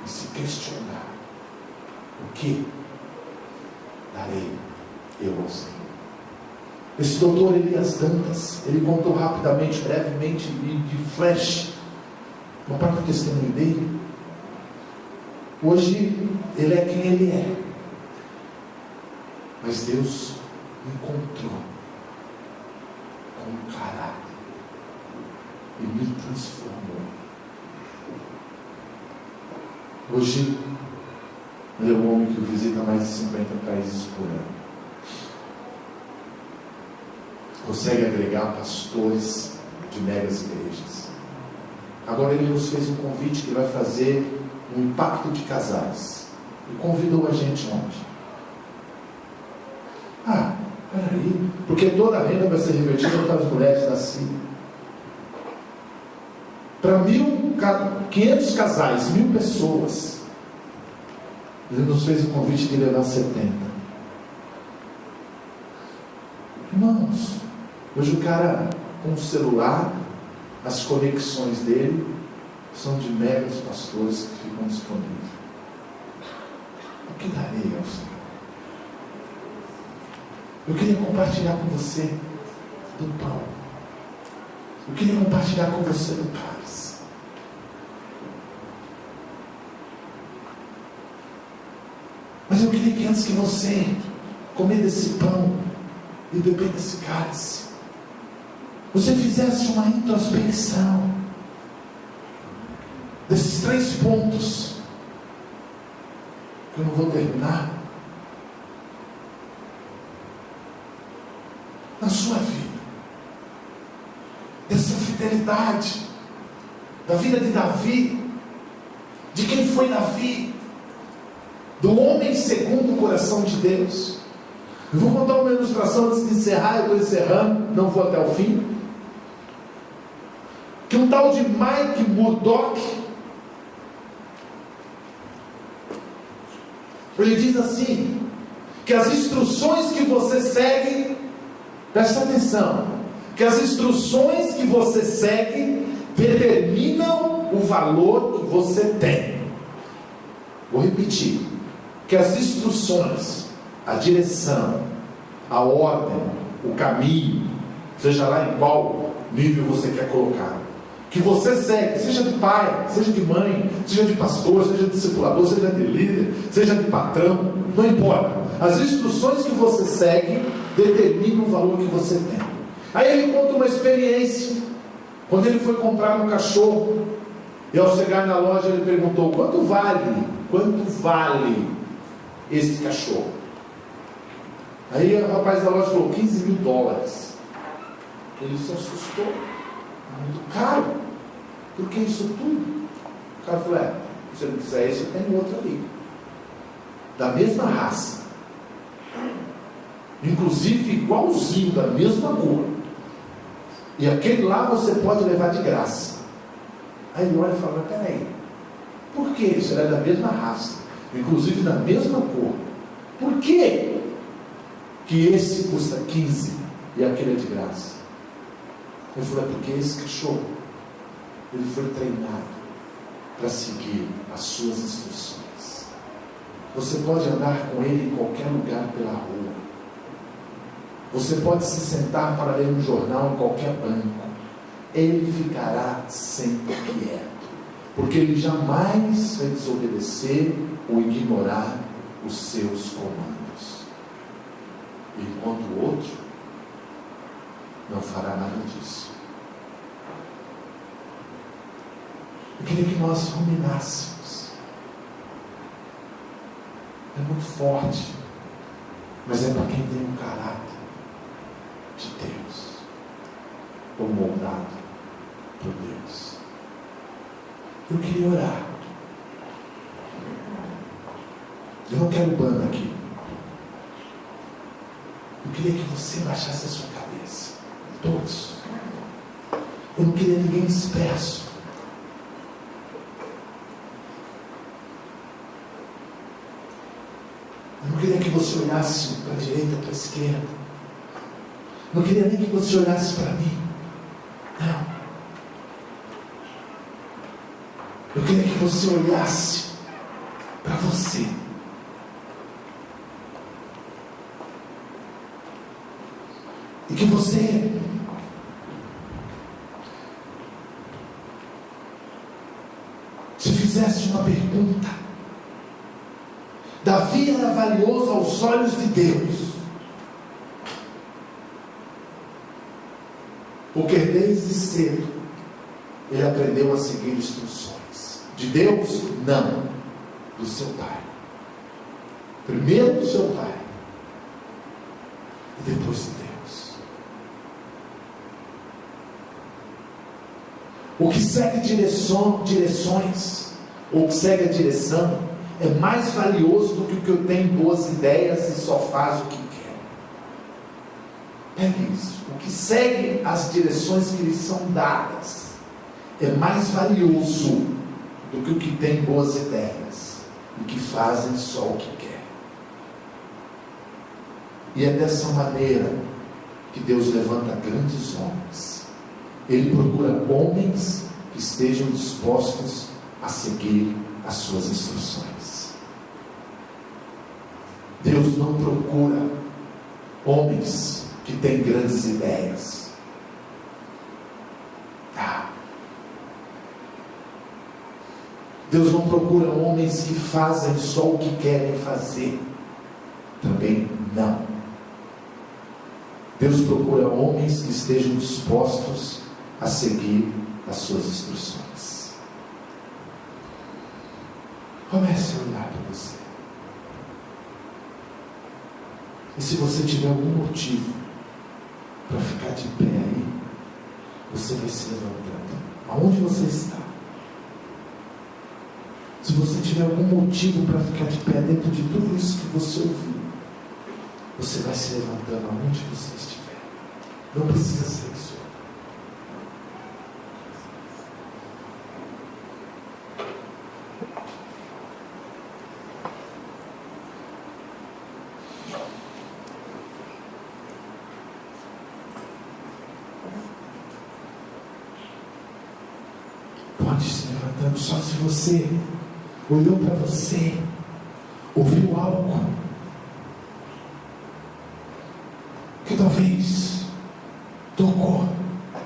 e se questionar: o que darei eu ao Senhor? Esse doutor Elias Dantas, ele contou rapidamente, brevemente, de flash, uma parte do testemunho dele. Hoje ele é quem ele é, mas Deus encontrou com um caráter e me transformou. Hoje ele é um homem que visita mais de 50 países por ano. Consegue agregar pastores de megas igrejas. Agora ele nos fez um convite que vai fazer um impacto de casais. E convidou a gente ontem. Peraí, porque toda a renda vai ser revertida para as mulheres da CIE. Para 500 casais, 1000 pessoas. Ele nos fez o convite de levar 70. Irmãos, hoje o cara com o celular, as conexões dele são de megas pastores que ficam disponíveis. O que darei ao Senhor? Eu queria compartilhar com você do pão. Eu queria compartilhar com você do cálice. Mas eu queria que antes que você comer desse pão e beber desse cálice, você fizesse uma introspecção desses 3 pontos que eu não vou terminar na sua vida, dessa fidelidade da vida de Davi, de quem foi Davi, do homem segundo o coração de Deus. Eu vou contar uma ilustração antes de encerrar. Eu estou encerrando, não vou até o fim. Que um tal de Mike Murdock, ele diz assim, que as instruções que você segue, presta atenção, que as instruções que você segue determinam o valor que você tem. Vou repetir, que as instruções, a direção, a ordem, o caminho, seja lá em qual nível você quer colocar, que você segue, seja de pai, seja de mãe, seja de pastor, seja de discipulador, seja de líder, seja de patrão, não importa. As instruções que você segue determinam o valor que você tem. Aí ele conta uma experiência. Quando ele foi comprar um cachorro, e ao chegar na loja ele perguntou: quanto vale este cachorro? Aí o rapaz da loja falou: $15.000. Ele se assustou. Muito caro. Por que isso tudo? O cara falou: se você não quiser esse, eu tenho outro ali, da mesma raça, inclusive igualzinho, da mesma cor, e aquele lá você pode levar de graça. Aí ele olha e fala: mas peraí, por que isso? Ele é da mesma raça, inclusive da mesma cor, por que esse custa 15 e aquele é de graça? Ele falou: é porque esse cachorro, ele foi treinado para seguir as suas instruções. Você pode andar com ele em qualquer lugar pela rua. Você pode se sentar para ler um jornal em qualquer banco. Ele ficará sempre quieto, porque ele jamais vai desobedecer ou ignorar os seus comandos. Enquanto o outro não fará nada disso. Eu queria que nós ruminássemos. É muito forte, mas é para quem tem um caráter de Deus, ou moldado por Deus. Eu queria orar. Eu não quero banda aqui. Eu queria que você baixasse a sua cabeça. Todos. Eu não queria ninguém disperso. Eu não queria que você olhasse para a direita, para a esquerda. Não queria nem que você olhasse para mim. Não. Eu queria que você olhasse para você. E que você se fizesse uma pergunta. Davi era valioso aos olhos de Deus, porque desde cedo ele aprendeu a seguir instruções. De Deus? Não. Do seu pai. Primeiro do seu pai e depois de Deus. O que segue direções, ou que segue a direção, é mais valioso do que o que eu tenho boas ideias e só faz o que quer. Pegue isso. O que segue as direções que lhe são dadas é mais valioso do que o que tem boas ideias e que fazem só o que quer. E é dessa maneira que Deus levanta grandes homens. Ele procura homens que estejam dispostos a seguir as suas instruções. Deus não procura homens que têm grandes ideias. Deus não procura homens que fazem só o que querem fazer. Também não. Deus procura homens que estejam dispostos a seguir as suas instruções. Comece a olhar para você. E se você tiver algum motivo para ficar de pé aí, você vai se levantando. Aonde você está? Se você tiver algum motivo para ficar de pé dentro de tudo isso que você ouviu, você vai se levantando aonde você estiver. Não precisa ser isso. Pode se levantando, só se você olhou para você, ouviu algo que talvez tocou,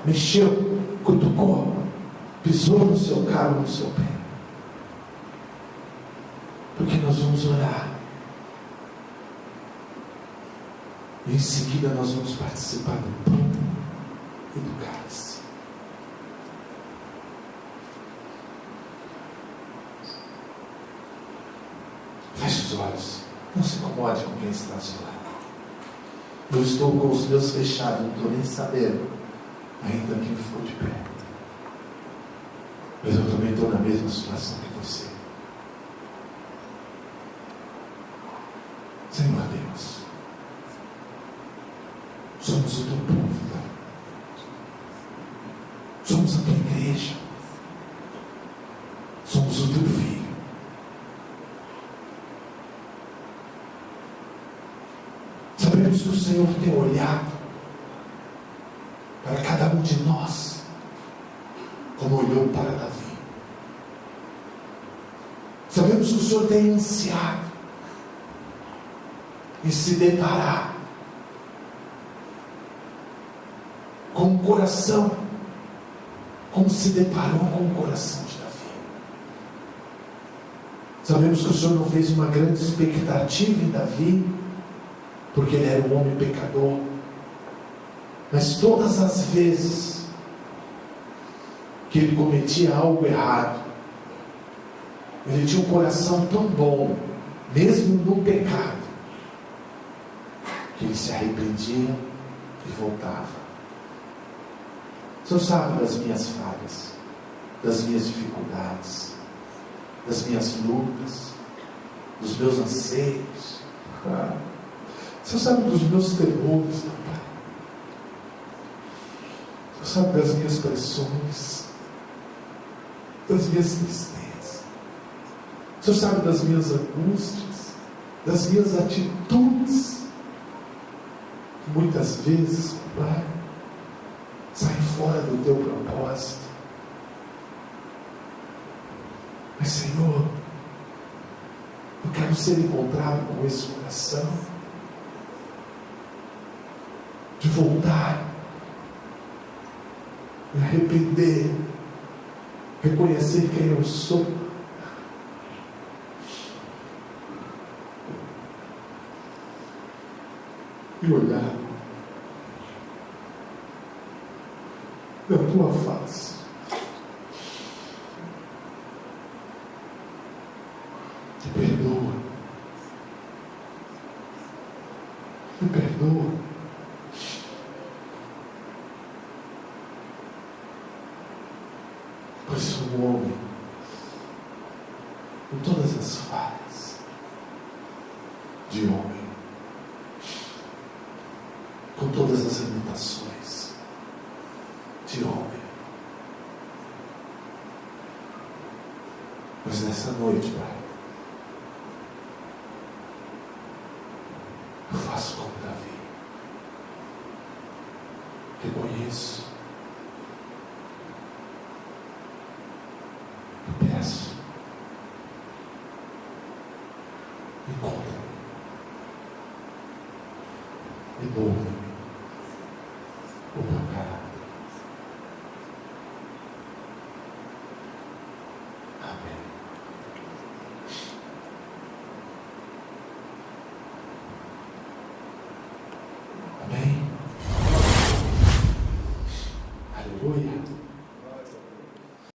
mexeu, cutucou, pisou no seu carro, no seu pé. Porque nós vamos orar. E em seguida nós vamos participar do pão e do cálice. Feche os olhos. Não se incomode com quem está ao seu lado. Eu estou com os meus fechados, não estou nem sabendo ainda quem ficou de pé. Mas eu também estou na mesma situação que você. Senhor Deus, somos o teu povo, Pai. Somos a tua igreja. Somos o teu filho. Sabemos que o Senhor tem olhado para cada um de nós, como olhou para Davi. Sabemos que o Senhor tem ansiado em se deparar com um coração como se deparou com o coração de Davi. Sabemos que o Senhor não fez uma grande expectativa em Davi, porque ele era um homem pecador, Mas todas as vezes que ele cometia algo errado, ele tinha um coração tão bom, mesmo no pecado, que ele se arrependia e voltava. O Senhor sabe das minhas falhas, das minhas dificuldades, das minhas lutas, dos meus anseios. O Senhor sabe dos meus temores, papai. O Senhor sabe das minhas pressões, das minhas tristezas. O Senhor sabe das minhas angústias, das minhas atitudes, que muitas vezes, papai, saem fora do teu propósito. Mas, Senhor, eu quero ser encontrado com esse coração de voltar, me arrepender, reconhecer quem eu sou, e olhar na tua face. Me perdoa. Me perdoa. Pois sou um homem com todas as falhas de homem, com todas as limitações de homem. Mas nessa noite, Pai, eu faço como Davi. Reconheço. Eu peço. Encontra-me. Me move.